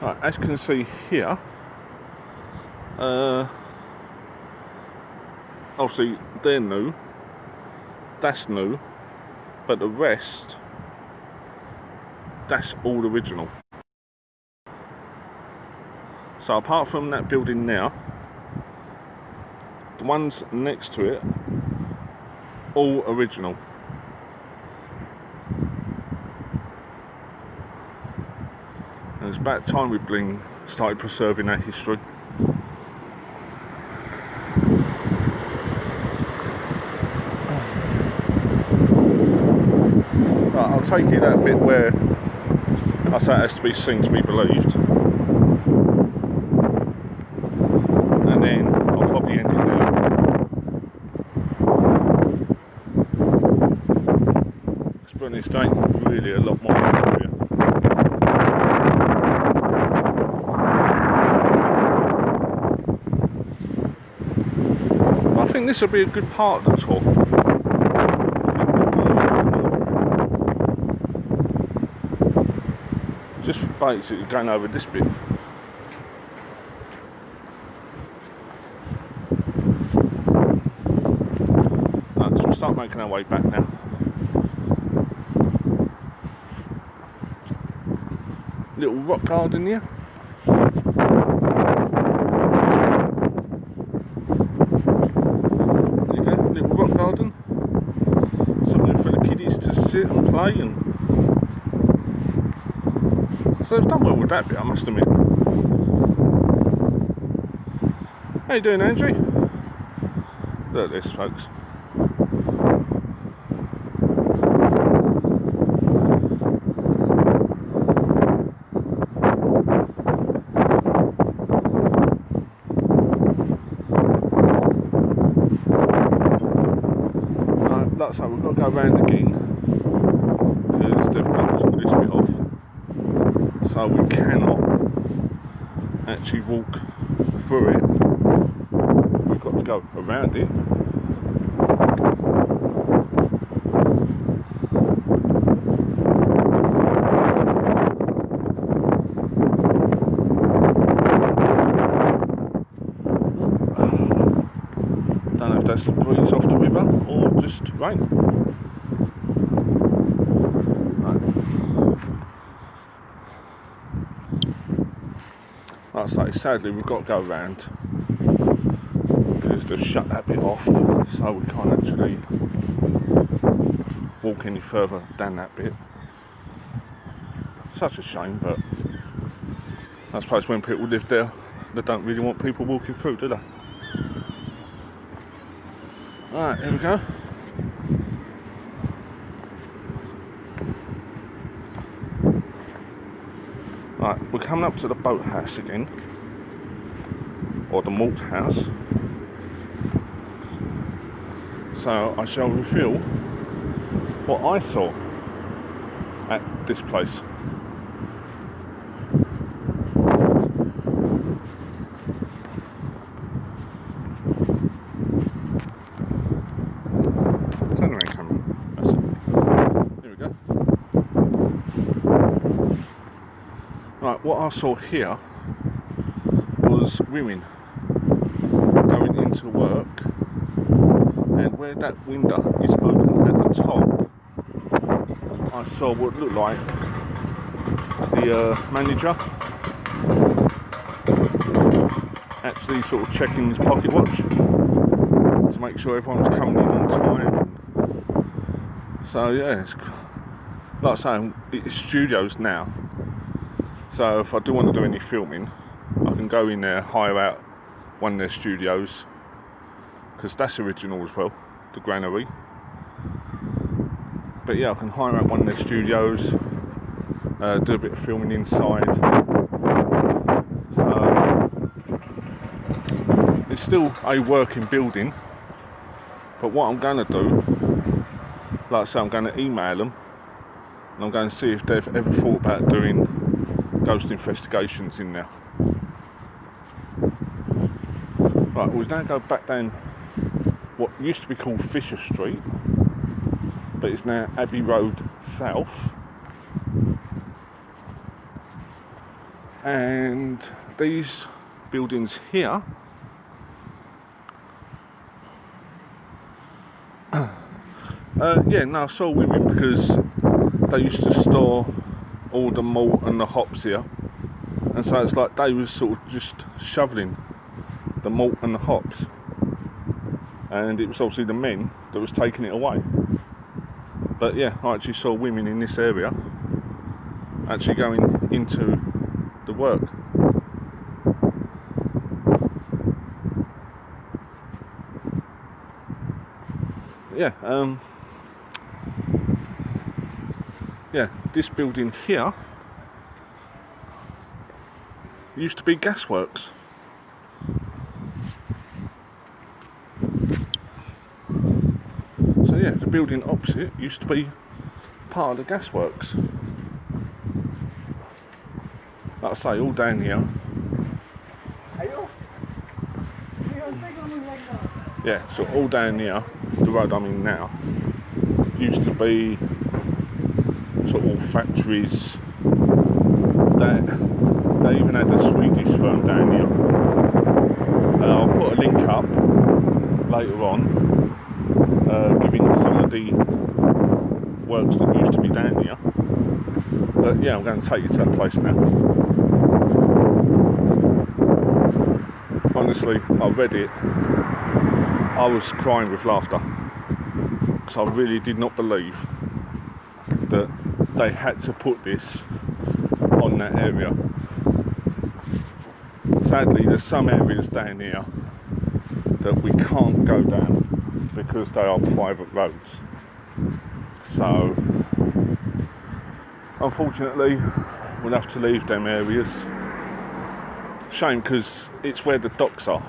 Right, as you can see here, obviously they're new, that's new, but the rest, that's all original. So apart from that building now, the ones next to it, all original. And it's about time we started preserving that history. Right, I'll take you that bit where I say it has to be seen to be believed. And then I'll probably end it there. To be honest, there ain't really a lot more here. I think this will be a good part of the tour. Just basically going over this bit. Right, so we'll start making our way back now. Little rock garden here. There you go, little rock garden. Something for the kiddies to sit and play and. So they've done well with that bit, I must admit. How you doing, Andrew? Look at this, folks. Like I say, we've got to go round again because they've blocked all this bit off. So we cannot actually walk through it. We've got to go around it. Don't know if that's the breeze off the river or just rain. Like I say, sadly we've got to go round because they've shut that bit off, so we can't actually walk any further down that bit. Such a shame, but I suppose when people live there, they don't really want people walking through, do they? Right, here we go. Right, we're coming up to the boathouse again, or the malt house. So I shall reveal what I saw at this place. Turn around, camera. That's it. Here we go. Right, what I saw here was women going into work, and where that window is open at the top, I saw what looked like the manager actually sort of checking his pocket watch. to make sure everyone's coming in on time. So yeah, it's, like I say, it's studios now. So if I do want to do any filming, I can go in there, hire out one of their studios, because that's original as well, the granary. But yeah, I can hire out one of their studios, do a bit of filming inside. So it's still a working building, but what I'm going to do, like I say, I'm going to email them, and I'm going to see if they've ever thought about doing ghost investigations in there. Right, we'll now go back down what used to be called Fisher Street, but it's now Abbey Road South. And these buildings here I saw women because they used to store all the malt and the hops here, and so it's like they was sort of just shoveling the malt and the hops, and it was obviously the men that was taking it away. But yeah, I actually saw women in this area actually going into the work. This building here used to be gasworks. So yeah, the building opposite used to be part of the gasworks. Like I say, all down here. Yeah, so all down here, the road I'm in now, used to be sort of all factories. They even had a Swedish firm down here. I'll put a link up later on, giving some of the works that used to be down here. But yeah, I'm going to take you to that place now. Honestly, I read it, I was crying with laughter, because I really did not believe that they had to put this on that area. Sadly, there's some areas down here that we can't go down because they are private roads. So unfortunately, we'll have to leave them areas. Shame, because it's where the docks are,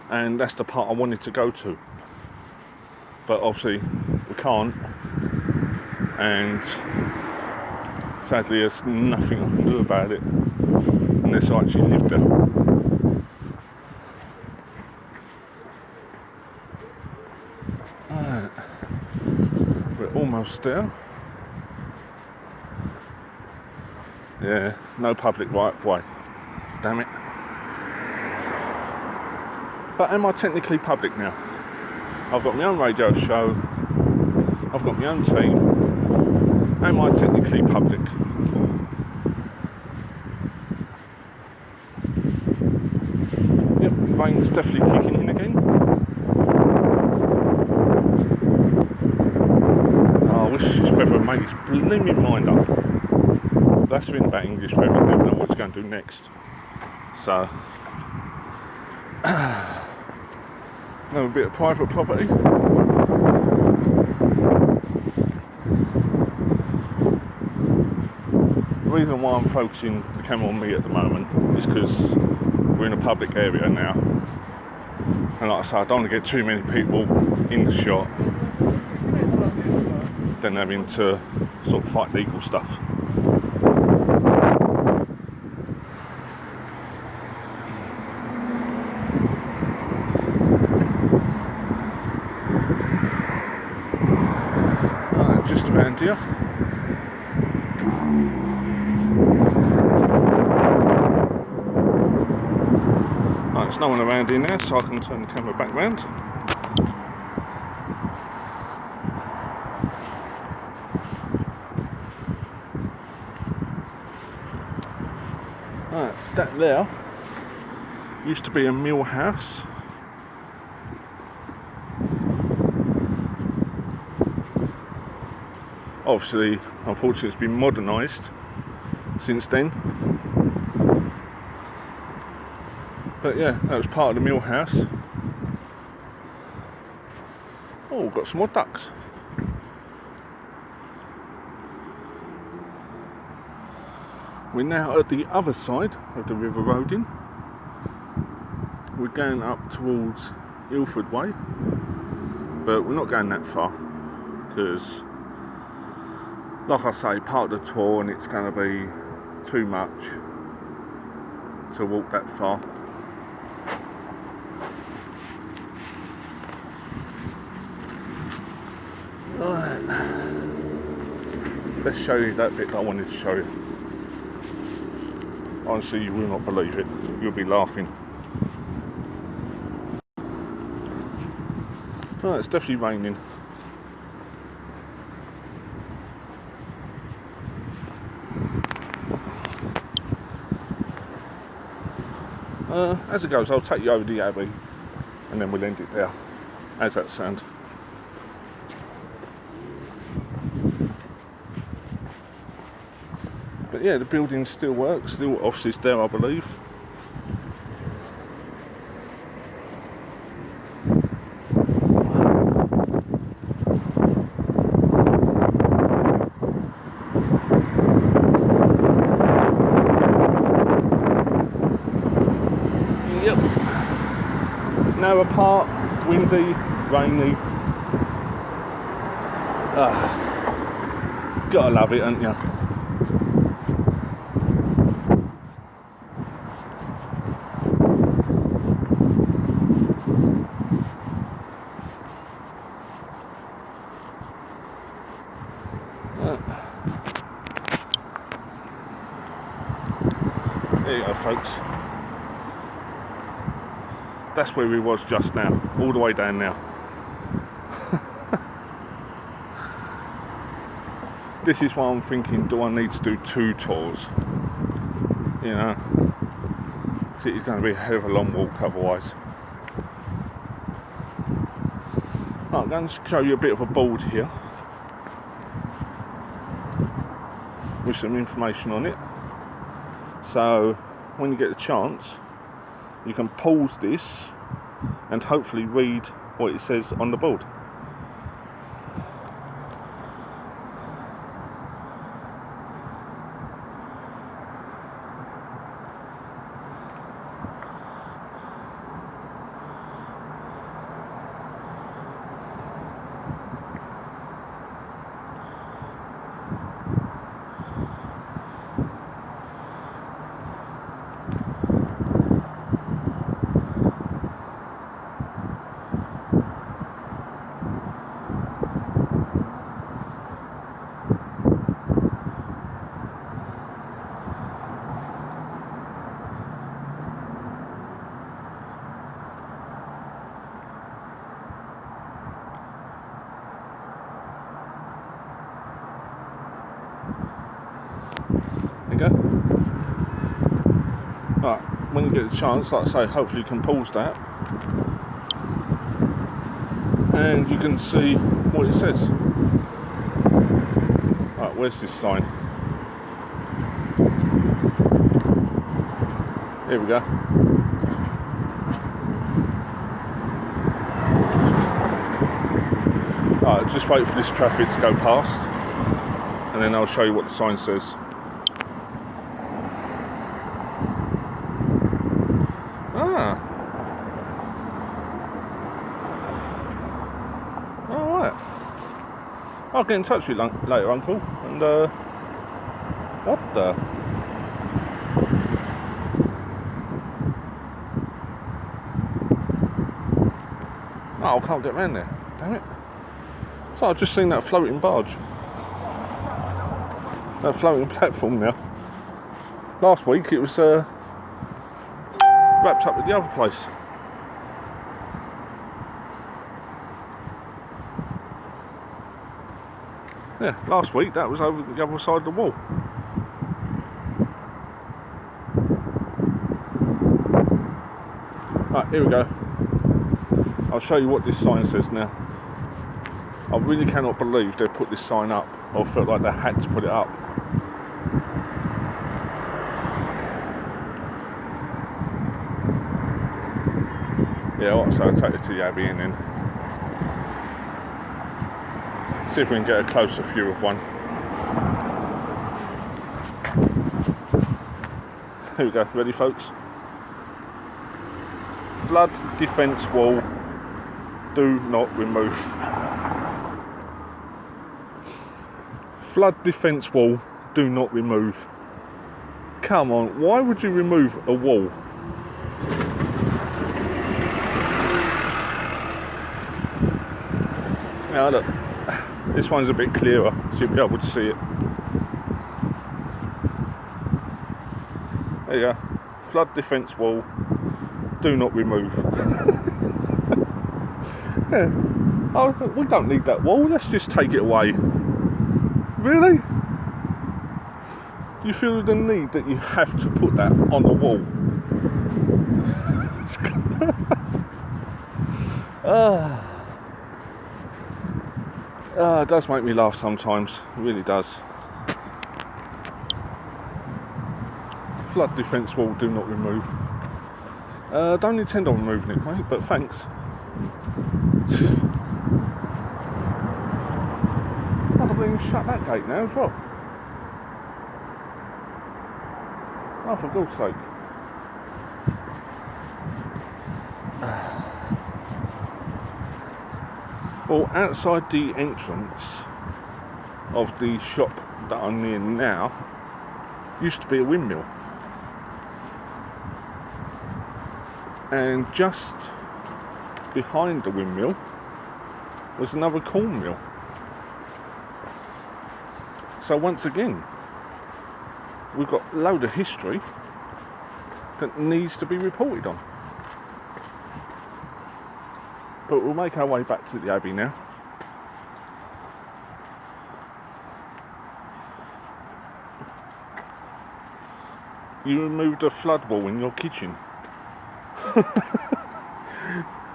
and that's the part I wanted to go to, but obviously we can't, and sadly there's nothing I can do about it unless I actually live there. Right, we're almost there. Yeah, no public right of way. Damn it. But am I technically public now? I've got my own radio show, I've got my own team. Am I technically public? Yep, rain's definitely kicking in again. Oh, I wish this weather made its blooming mind up. That's been about English weather, I never know what it's going to do next. So, another bit of private property. The reason why I'm focusing the camera on me at the moment is because we're in a public area now, and like I said, I don't want to get too many people in the shot, then having to sort of fight legal stuff. Just around here. Right, there's no one around here now, so I can turn the camera back round. Right, that there used to be a mill house. Obviously, unfortunately, it's been modernised since then. But yeah, that was part of the mill house. Oh, we've got some more ducks. We're now at the other side of the River Roding. We're going up towards Ilford Way, but we're not going that far because, like I say, part of the tour, and it's going to be too much to walk that far. Right, let's show you that bit that I wanted to show you. Honestly, you will not believe it. You'll be laughing. Oh, it's definitely raining. As it goes, I'll take you over the Abbey and then we'll end it there. How's that sound? But yeah, the building still works, still offices there, I believe. Yep. Now apart, windy, rainy. Gotta love it, ain't ya? There you go, folks. That's where we was just now, all the way down now. This is why I'm thinking, do I need to do 2 tours? You know, it's going to be a hell of a long walk otherwise. I'm going to show you a bit of a board here with some information on it. So when you get the chance, you can pause this and hopefully read what it says on the board. There you go. Right, when you get the chance, like I say, hopefully you can pause that and you can see what it says. Right, where's this sign? Here we go. Right, just wait for this traffic to go past and then I'll show you what the sign says. Alright. I'll get in touch with you later, Uncle. And, what the? Oh, I can't get round there. Damn it. So I've just seen that floating barge. That floating platform now. Last week it was wrapped up at the other place. Yeah, last week that was over the other side of the wall. Right, here we go. I'll show you what this sign says now. I really cannot believe they put this sign up or felt like they had to put it up. Yeah, what, so I'll take it to the Abbey and then see if we can get a closer view of one. Here we go, ready folks? Flood defence wall, do not remove. Flood defence wall, do not remove. Come on, why would you remove a wall? Now look, this one's a bit clearer, so you'll be able to see it. There you go, flood defence wall, do not remove. Yeah. Oh, we don't need that wall, let's just take it away. Really? You feel the need that you have to put that on the wall? It does make me laugh sometimes, it really does. Flood defence wall, do not remove. Don't intend on removing it, mate, but thanks. I've been shut that gate now as well. Oh, for God's sake. Well, outside the entrance of the shop that I'm near now used to be a windmill, and just behind the windmill was another corn mill. So once again, we've got a load of history that needs to be reported on. But we'll make our way back to the Abbey now. You removed a flood wall in your kitchen.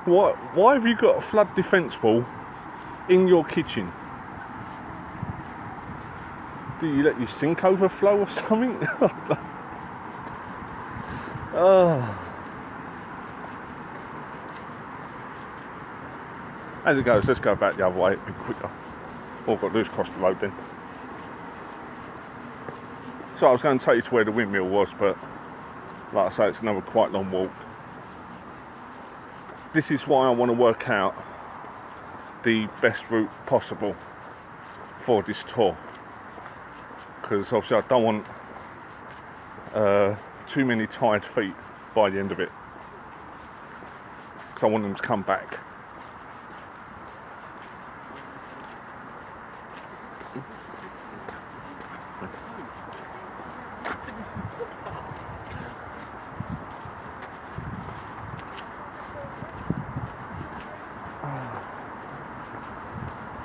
Why have you got a flood defence wall in your kitchen? Do you let your sink overflow or something? Oh. As it goes, let's go back the other way, it'll be quicker. All I've got to do is cross the road then. So I was going to take you to where the windmill was, but like I say, it's another quite long walk. This is why I want to work out the best route possible for this tour, because obviously I don't want too many tired feet by the end of it, because I want them to come back.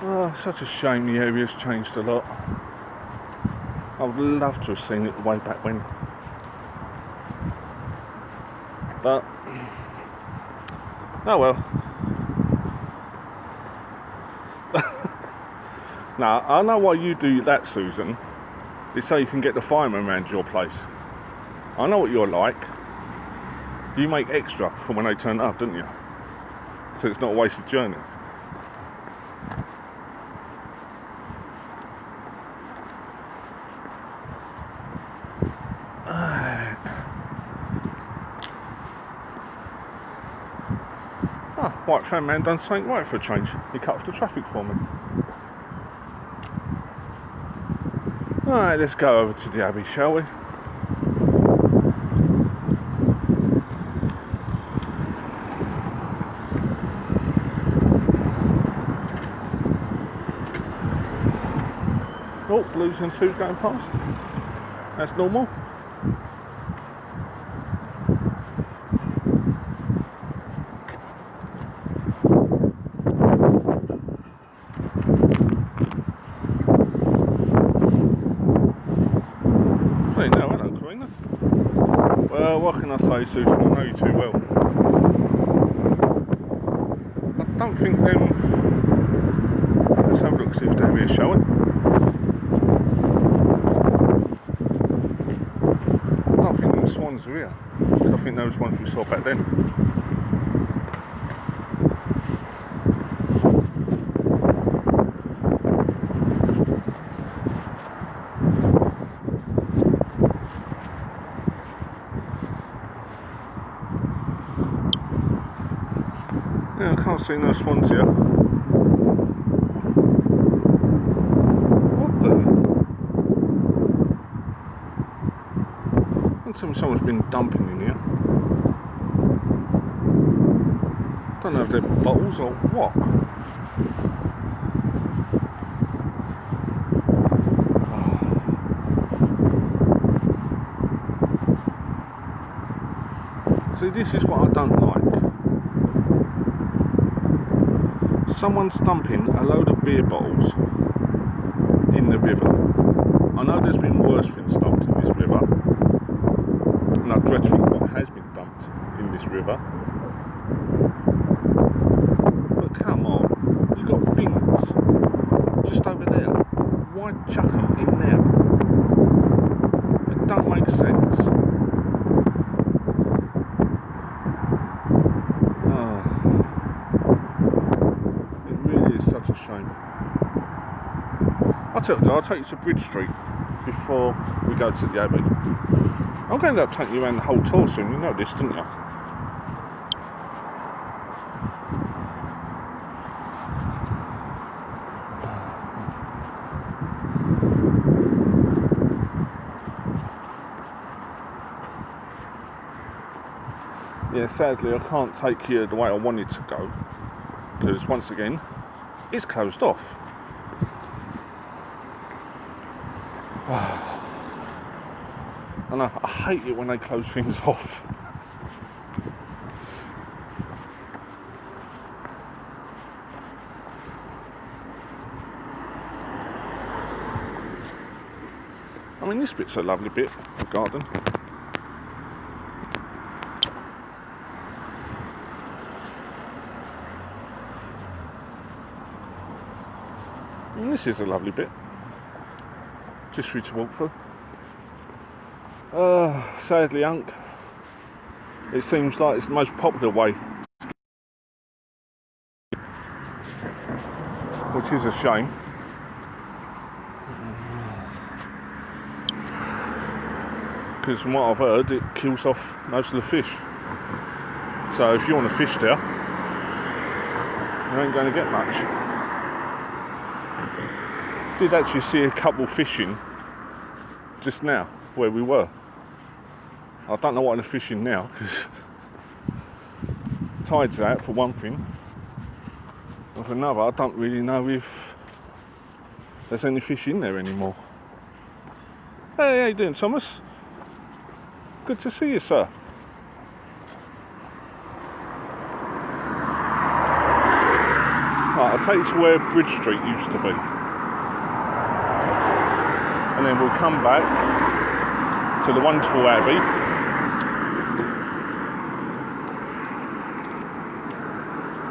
Oh, such a shame the area's changed a lot. I would love to have seen it way back when. But, oh well. Now, I know why you do that, Susan. It's so you can get the firemen around your place. I know what you're like. You make extra for when they turn up, don't you? So it's not a wasted journey. White fan man done something right for a change. He cut off the traffic for me. Alright, let's go over to the Abbey, shall we? Oh, blues and twos going past. That's normal. What can I say, Susan? I know you too well. I don't think them. Let's have a look, see if they're here showing. those ones we saw back then. Yeah, I can't see no swans here. What the? Don't tell me someone's been dumping in here. Don't know if they're bottles or what. See, this is what I don't like. Someone's dumping a load of beer bottles in the river. I know there's been worse things dumped in this river, and I dread to think what has been dumped in this river. But come on, you've got bins just over there. Why chuck them in there? It don't make sense. Such a shame. I'll take you to Bridge Street before we go to the Abbey. I'm going to end up taking you around the whole tour soon, you know this, didn't you? Yeah, sadly I can't take you the way I wanted to go, because once again it's closed off. I know, I hate it when they close things off. I mean, this bit's a lovely bit of garden. And this is a lovely bit, just for you to walk through. Sadly, it seems like it's the most popular way, which is a shame. Because from what I've heard, it kills off most of the fish. So if you want to fish there, you ain't going to get much. Did actually see a couple fishing just now where we were. I don't know what they're fishing now, because tide's out for one thing, and for another I don't really know if there's any fish in there anymore. Hey, how you doing, Thomas? Good to see you, sir. Right, I'll take you to where Bridge Street used to be, and then we'll come back to the wonderful Abbey,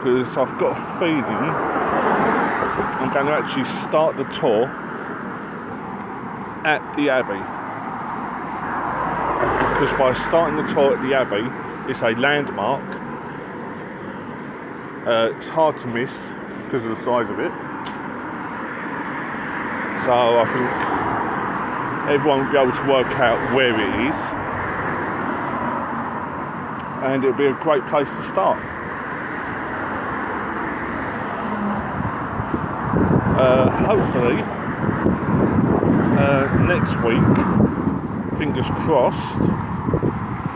because I've got a feeling I'm going to actually start the tour at the Abbey, because by starting the tour at the Abbey, it's a landmark. It's hard to miss because of the size of it, so I think everyone will be able to work out where it is, and it'll be a great place to start. Hopefully next week, fingers crossed,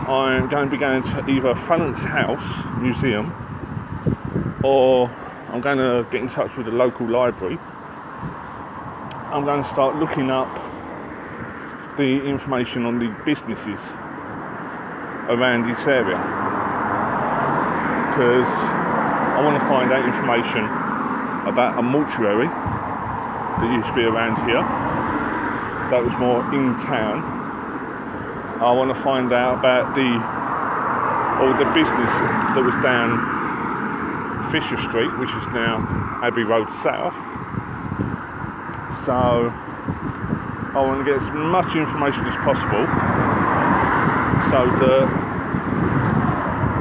I'm going to be going to either Fallon's House Museum, or I'm going to get in touch with the local library. I'm going to start looking up the information on the businesses around this area, because I want to find out information about a mortuary that used to be around here that was more in town. I want to find out about the business that was down Fisher Street, which is now Abbey Road South. So I want to get as much information as possible, so that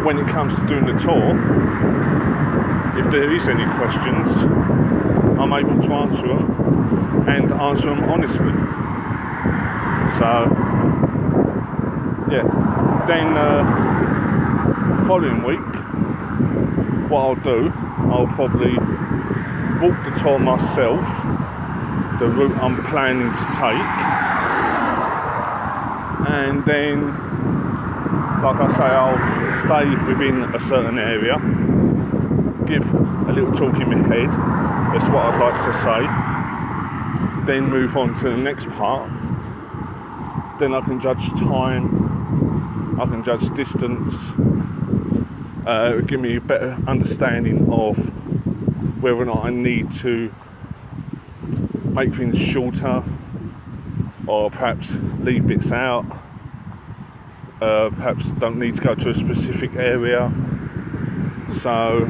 when it comes to doing the tour, if there is any questions, I'm able to answer them and answer them honestly. So yeah, then following week, what I'll do, I'll probably walk the tour myself, the route I'm planning to take, and then, like I say, I'll stay within a certain area, give a little talk in my head, that's what I'd like to say, then move on to the next part. Then I can judge time, I can judge distance, it will give me a better understanding of whether or not I need to make things shorter, or perhaps leave bits out, perhaps don't need to go to a specific area. So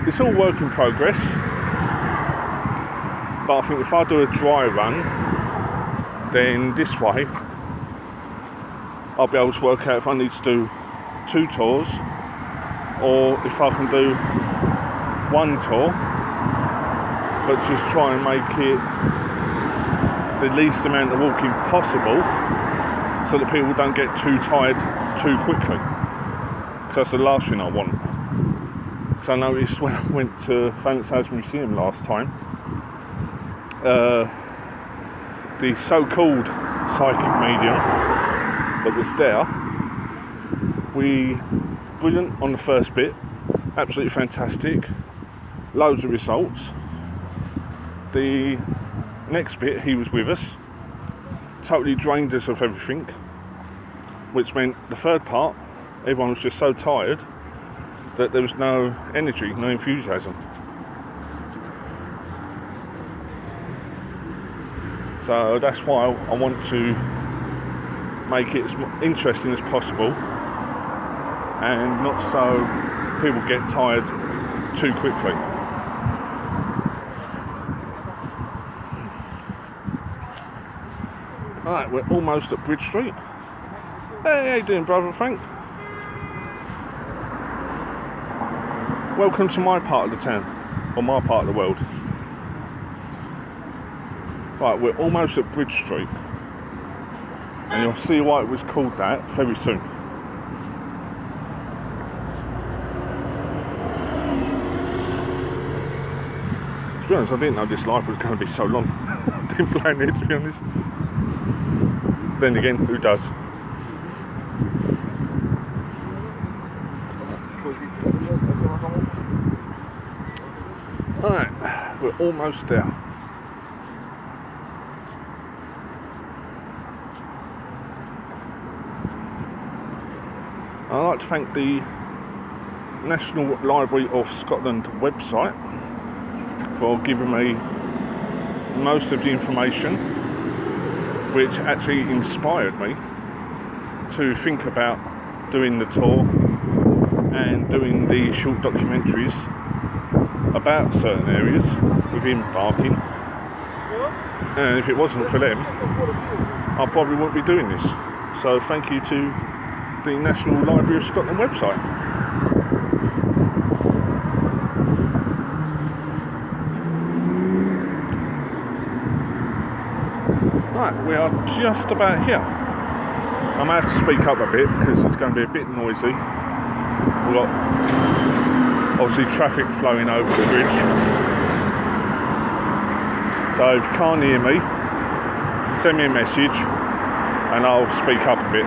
it's all work in progress, but I think if I do a dry run, then this way I'll be able to work out if I need to do 2 tours, or if I can do 1 tour, but just try and make it the least amount of walking possible, so that people don't get too tired too quickly, because that's the last thing I want. Because I noticed when I went to Valence House Museum last time, the so-called psychic medium that was there, brilliant on the first bit, absolutely fantastic, loads of results. The next bit, he was with us, totally drained us of everything, which meant the third part, everyone was just so tired that there was no energy, no enthusiasm. So that's why I want to make it as interesting as possible, and not so people get tired too quickly. Alright, we're almost at Bridge Street. Hey, how you doing, brother Frank? Welcome to my part of the town, or my part of the world. Right, we're almost at Bridge Street, and you'll see why it was called that very soon. To be honest, I didn't know this life was going to be so long. I didn't plan it, to be honest. Then again, who does? Alright, we're almost there. I'd like to thank the National Library of Scotland website for giving me most of the information, which actually inspired me to think about doing the tour and doing the short documentaries about certain areas within Barking. And if it wasn't for them, I probably wouldn't be doing this. So thank you to the National Library of Scotland website. Right, we are just about here. I may have to speak up a bit because it's going to be a bit noisy. We've got obviously traffic flowing over the bridge. So if you can't hear me, send me a message and I'll speak up a bit.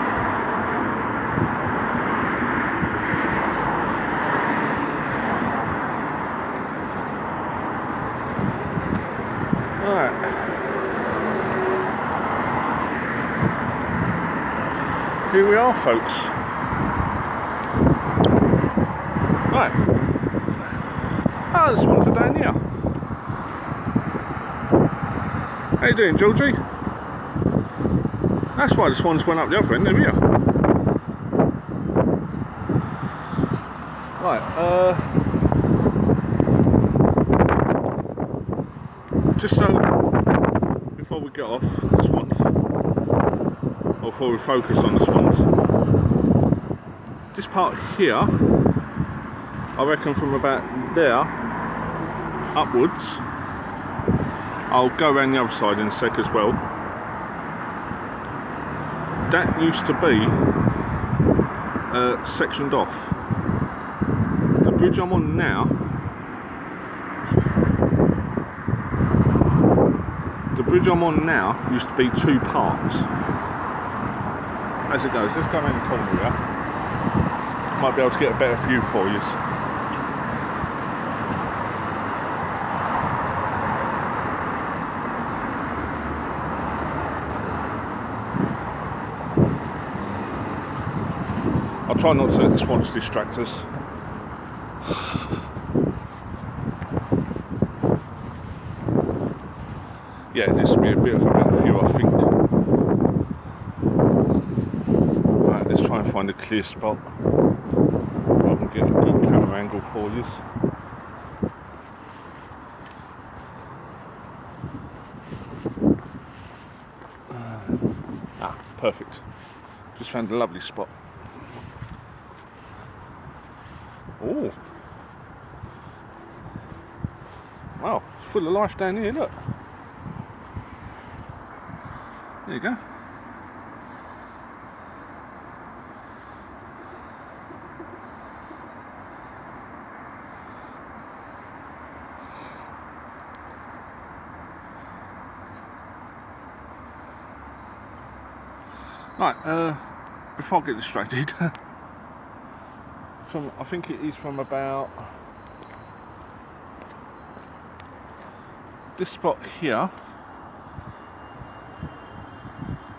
Here we are, folks. Right. Oh, the swans are down here. How you doing, Georgie? That's why the swans went up the other end. There we are. Right. Just so before we get off the swans, or before we focus on the swans, this part here, I reckon from about there upwards, I'll go around the other side in a sec as well. That used to be sectioned off. The bridge I'm on now, used to be two parts. As it goes, let's go around the corner here. Might be able to get a better view for you. I'll try not to let the swans distract us. Yeah, this will be a bit of a better view, I think. Right, let's try and find a clear spot. I can get a good camera angle for this. Perfect. Just found a lovely spot. Oh, wow, it's full of life down here, look. There you go. Right, before I get distracted, I think it is from about this spot here,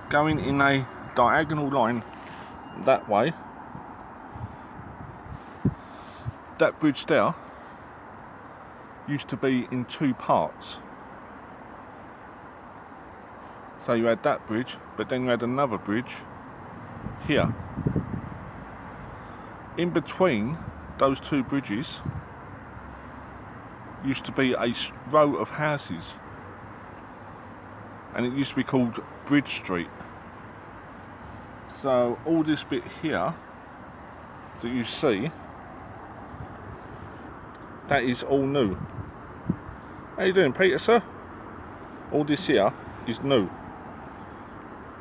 going in a diagonal line that way. That bridge there used to be in two parts. So you had that bridge, but then you had another bridge here. In between those two bridges used to be a row of houses, and it used to be called Bridge Street. So all this bit here that you see, that is all new. How you doing, Peter, sir? All this here is new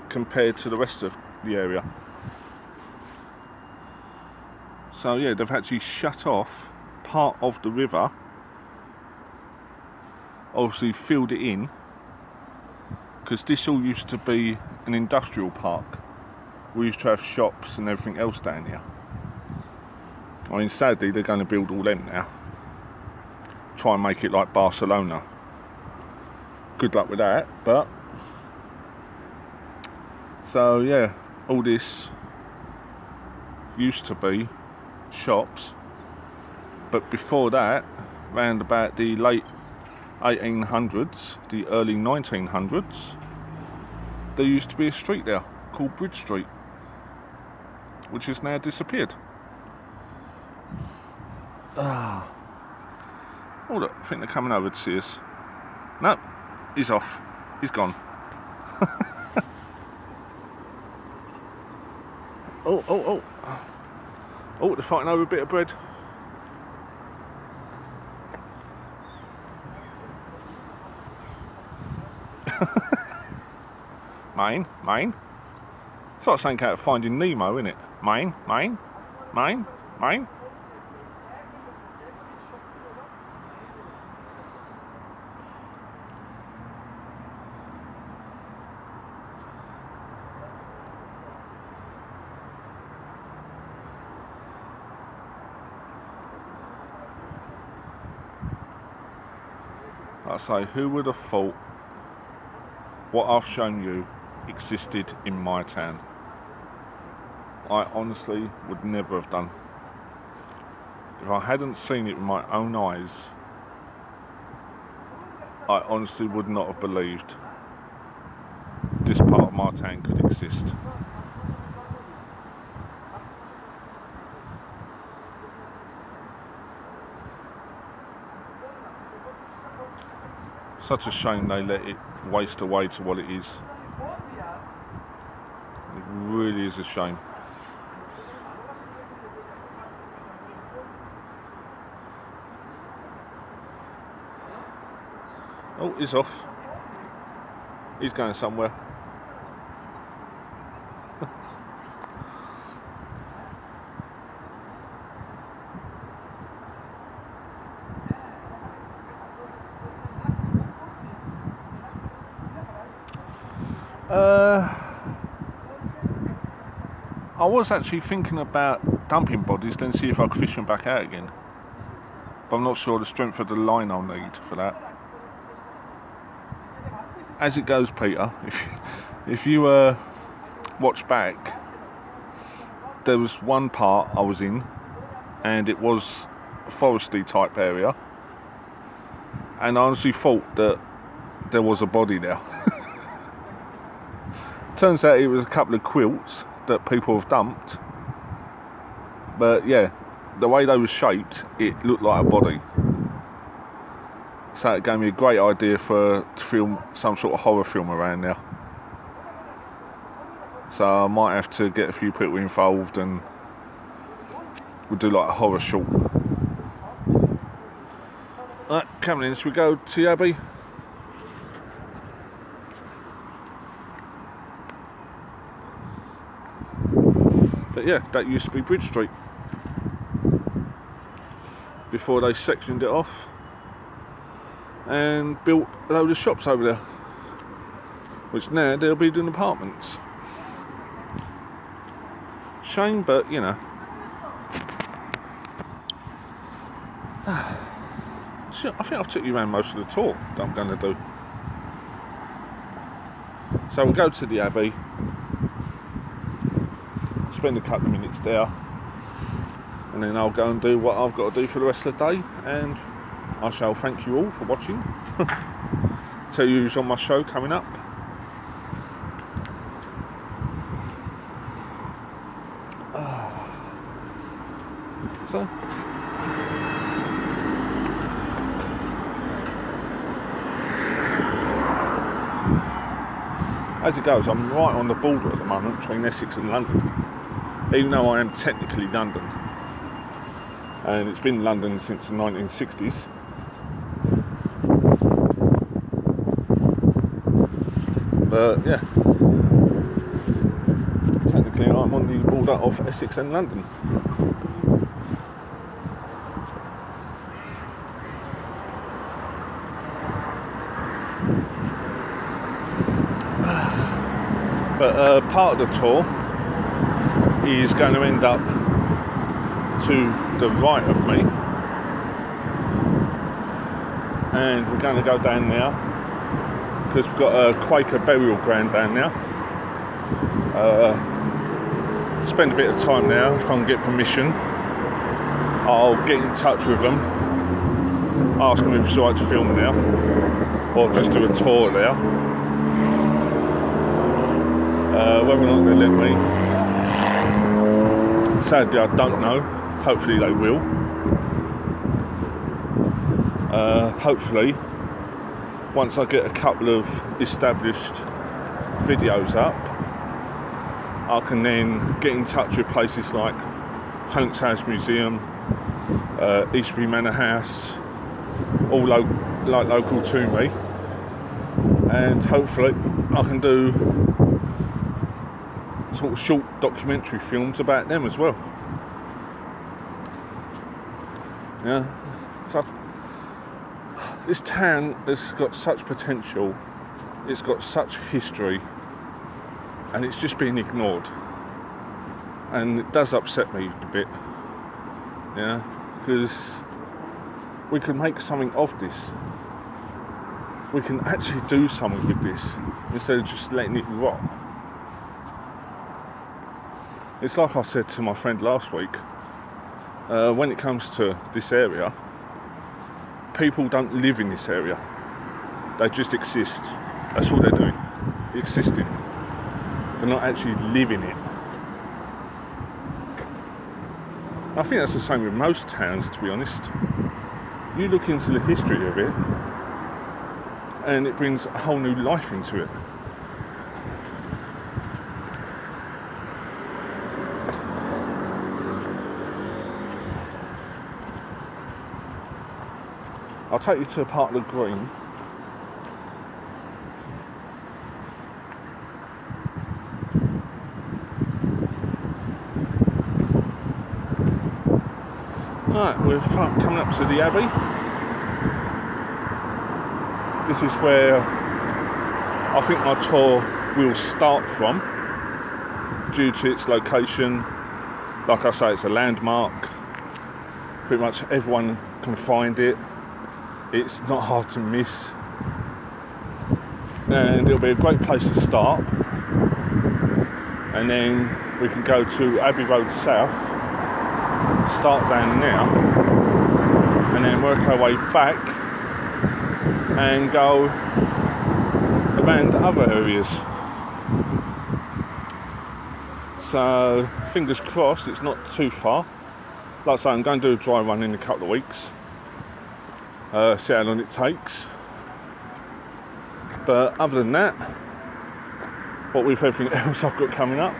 compared to the rest of the area. So yeah, they've actually shut off part of the river, obviously filled it in, because this all used to be an industrial park. We used to have shops and everything else down here. I mean, sadly they're going to build all them now, try and make it like Barcelona. Good luck with that. But so yeah, all this used to be shops, but before that, round about the late 1800s, the early 1900s, there used to be a street there called Bridge Street, which has now disappeared. Oh look, I think they're coming over to see us. No, he's off, he's gone. Oh, they're fighting over a bit of bread. Mine. It's like something out of Finding Nemo, isn't it? Mine. Like I say, who would have thought what I've shown you existed in my town? I honestly would never have done. If I hadn't seen it with my own eyes, I honestly would not have believed this part of my town could exist. Such a shame they let it waste away to what it is. It really is a shame. Oh, he's off. He's going somewhere. I was actually thinking about dumping bodies, then see if I could fish them back out again. But I'm not sure the strength of the line I'll need for that. As it goes, Peter, if you watch back, there was one part I was in, and it was a foresty type area, and I honestly thought that there was a body there. Turns out it was a couple of quilts that people have dumped, but yeah, the way they were shaped, it looked like a body. So it gave me a great idea to film some sort of horror film around there. So I might have to get a few people involved, and we'll do like a horror short. Right, coming in, should we go to the Abbey? But yeah, that used to be Bridge Street before they sectioned it off and built a load of shops over there, which now they'll be doing apartments. Shame, but you know. I think I've took you around most of the tour that I'm going to do. So we'll go to the Abbey, spend a couple of minutes there, and then I'll go and do what I've got to do for the rest of the day, and I shall thank you all for watching. Tell you who's on my show coming up. So as it goes, I'm right on the border at the moment between Essex and London, even though I am technically London, and it's been London since the 1960s. But yeah, technically I'm on the border of Essex and London. But part of the tour is going to end up to the right of me, and we're going to go down there because we've got a Quaker burial ground down there. Spend a bit of time there. If I can get permission, I'll get in touch with them, ask them if it's alright to film there or just do a tour there. Whether or not they let me, sadly I don't know. Hopefully they will. Hopefully once I get a couple of established videos up, I can then get in touch with places like Talents House Museum, Eastbury Manor House, all local to me, and hopefully I can do sort of short documentary films about them as well. Yeah, so this town has got such potential, it's got such history, and it's just being ignored, and it does upset me a bit. Yeah, because we can make something of this. We can actually do something with this instead of just letting it rot. It's like I said to my friend last week, when it comes to this area, people don't live in this area, they just exist. That's all they're doing, existing. They're not actually living it. I think that's the same with most towns, to be honest. You look into the history of it and it brings a whole new life into it. I'll take you to a part of the green we're coming up to the Abbey. This is where I think my tour will start from, due to its location. Like I say, it's a landmark. Pretty much everyone can find it. It's not hard to miss. And it'll be a great place to start. And then we can go to Abbey Road South, start down now, and then work our way back and go around other areas. So fingers crossed it's not too far. Like I say, I'm going to do a dry run in a couple of weeks, see how long it takes. But other than that, what with everything else I've got coming up,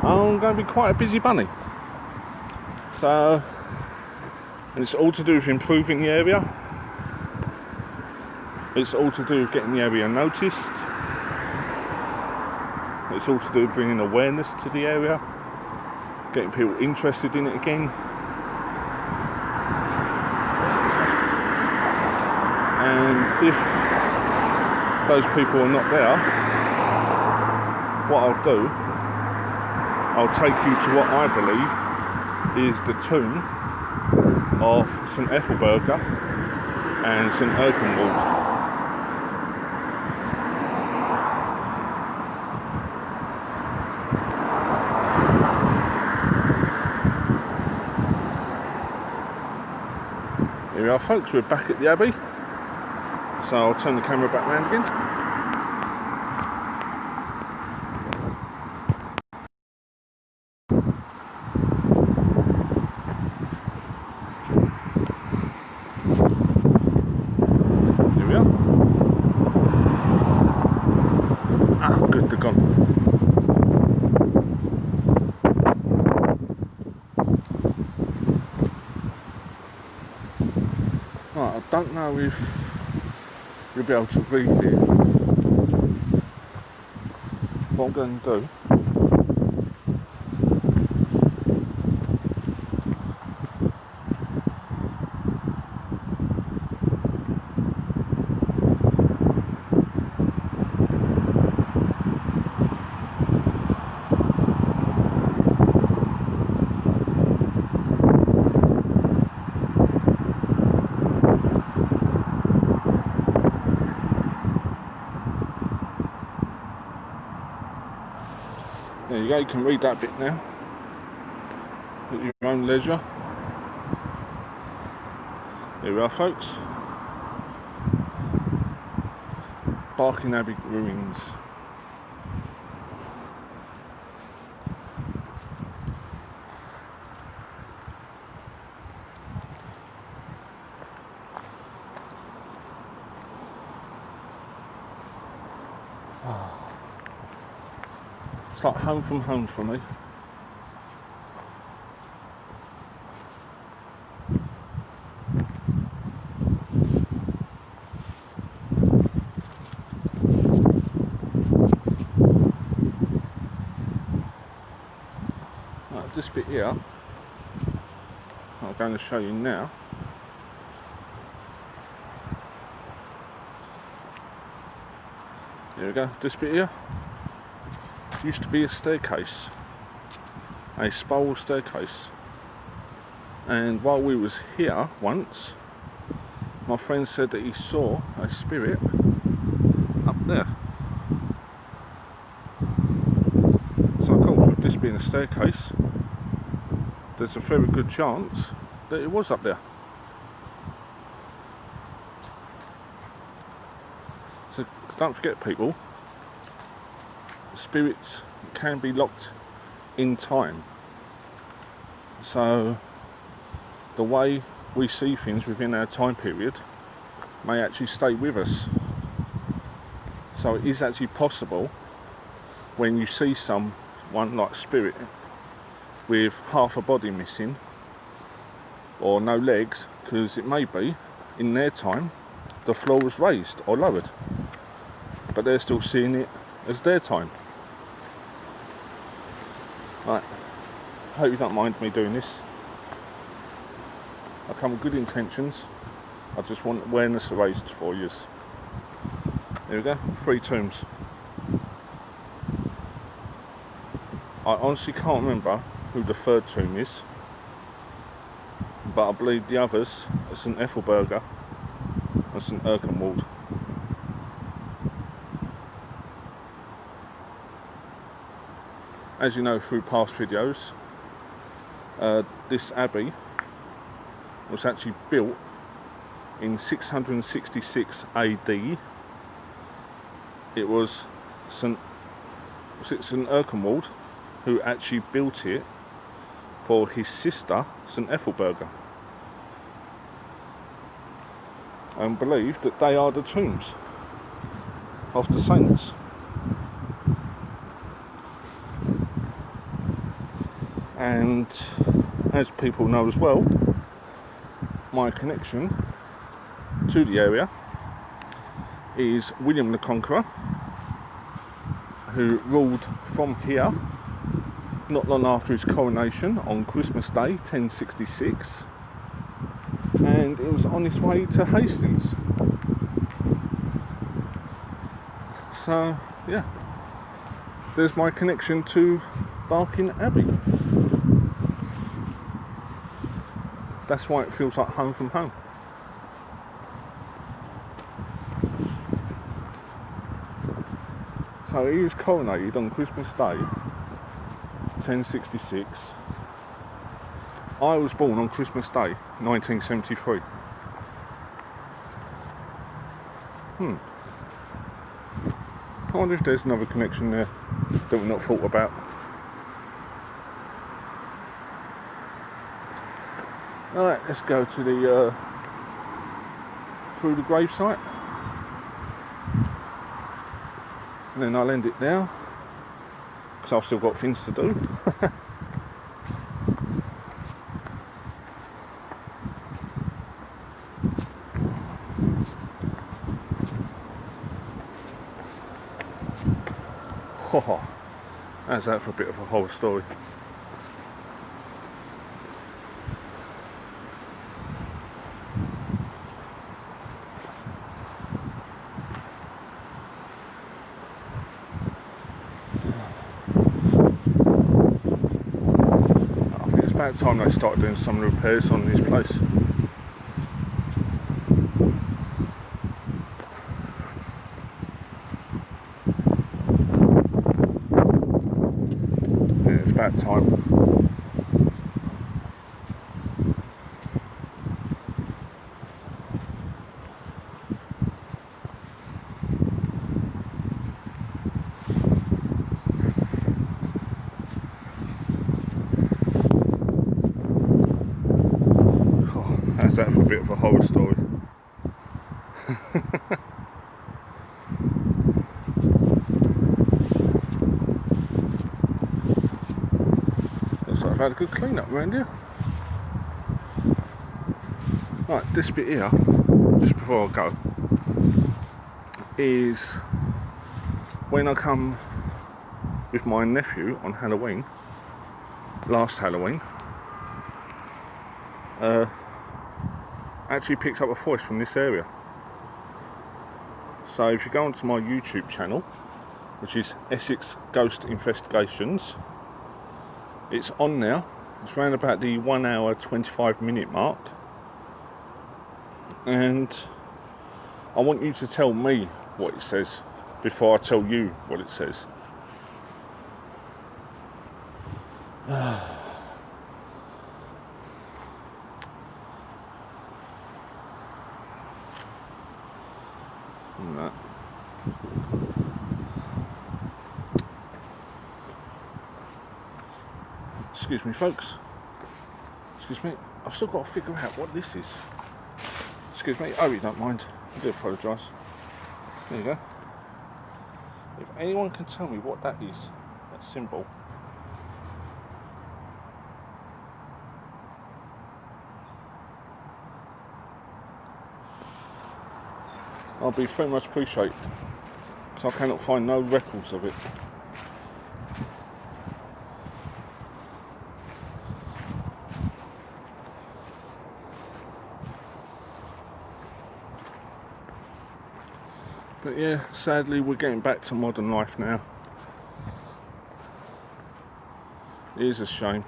I'm going to be quite a busy bunny. So, and it's all to do with improving the area. It's all to do with getting the area noticed. It's all to do with bringing awareness to the area, getting people interested in it again. And if those people are not there, what I'll do, I'll take you to what I believe is the tomb of St Ethelburga and St Erkenwald. Here we are, folks, we're back at the Abbey, so I'll turn the camera back round again. Here we are. Ah, good, they're gone. Right, I don't know if you'll be able to read it. What I'm going to do, there you go, you can read that bit now at your own leisure. Here we are, folks. Barking Abbey ruins. It's like home from home for me. Right, this bit here, I'm going to show you now. Here we go, this bit here used to be a staircase, a spiral staircase, and while we was here once, my friend said that he saw a spirit up there. So of course, with this being a staircase, there's a very good chance that it was up there. So don't forget, people, spirits can be locked in time. So the way we see things within our time period may actually stay with us. So it is actually possible, when you see someone like spirit with half a body missing or no legs, because it may be in their time the floor was raised or lowered, but they're still seeing it as their time. Right, I hope you don't mind me doing this. I come with good intentions. I just want awareness raised for you. There we go, 3 tombs. I honestly can't remember who the 3rd tomb is, but I believe the others are St Ethelburga and St Erkenwald. As you know through past videos, this abbey was actually built in 666 AD. It was St Erkenwald who actually built it for his sister St Ethelburga, and believed that they are the tombs of the saints. And as people know as well, my connection to the area is William the Conqueror, who ruled from here not long after his coronation on Christmas Day 1066, and it was on its way to Hastings. So yeah, there's my connection to Barking Abbey. That's why it feels like home from home. So he was coronated on Christmas Day 1066. I was born on Christmas Day 1973. I wonder if there's another connection there that we've not thought about. Alright, let's go to the through the gravesite, and then I'll end it there because I've still got things to do. How's that for a bit of a horror story? I think it's about time they started doing some repairs on this place. About time. Oh, how's that for a bit of a horror story? I've had a good clean up around here. Right, this bit here, just before I go, is when I come with my nephew on Halloween, last Halloween, actually picked up a voice from this area. So if you go onto my YouTube channel, which is Essex Ghost Investigations, it's on now. It's around about the 1 hour 25 minute mark, and I want you to tell me what it says before I tell you what it says. No. Excuse me, folks. Excuse me. I've still got to figure out what this is. Excuse me. Oh, you don't mind. I do apologise. There you go. If anyone can tell me what that is, that symbol. I'll be very much appreciated, because I cannot find no records of it. But yeah, sadly we're getting back to modern life now. It is a shame.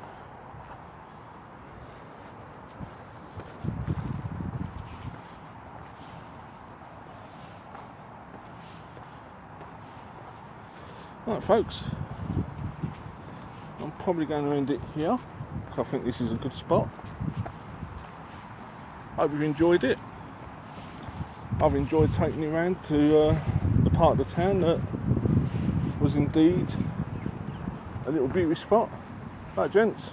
Right folks, I'm probably going to end it here. I think this is a good spot. Hope you've enjoyed it. I've enjoyed taking you around to the part of the town that was indeed a little beauty spot. Right gents,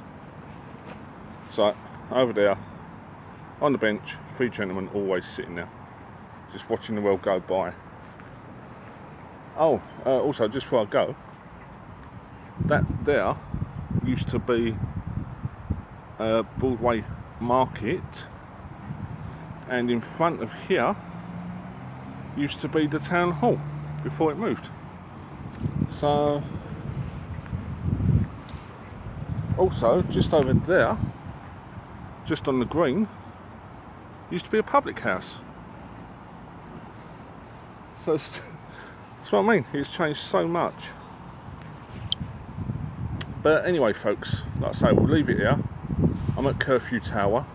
so over there on the bench, 3 gentlemen always sitting there just watching the world go by. Oh, also just before I go, that there used to be Broadway Market, and in front of here used to be the town hall before it moved. So also just over there, just on the green, used to be a public house. So that's what I mean, it's changed so much. But anyway folks, like I say, we'll leave it here. I'm at Curfew Tower.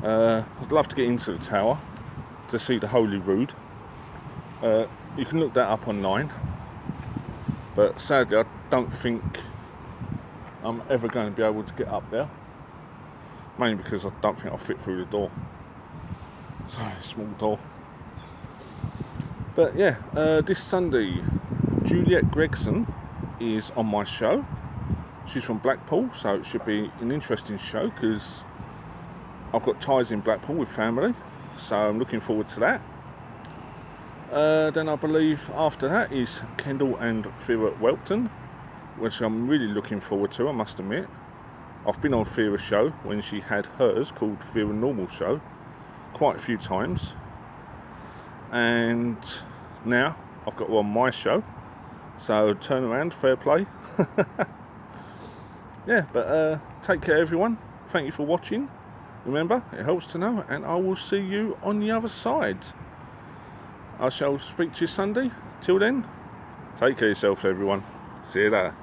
I'd love to get into the tower to see the Holy Rood. You can look that up online, but sadly I don't think I'm ever going to be able to get up there, mainly because I don't think I'll fit through the door. Sorry, small door. But yeah, this Sunday Juliet Gregson is on my show. She's from Blackpool, so it should be an interesting show because I've got ties in Blackpool with family, so I'm looking forward to that. Then I believe after that is Kendall and Vera Welton, which I'm really looking forward to, I must admit. I've been on Vera's show when she had hers called Vera Normal Show quite a few times, and now I've got her on my show, so turn around, fair play. Yeah, but take care everyone, thank you for watching. Remember, it helps to know, and I will see you on the other side. I shall speak to you Sunday. Till then, take care of yourself everyone. See you later.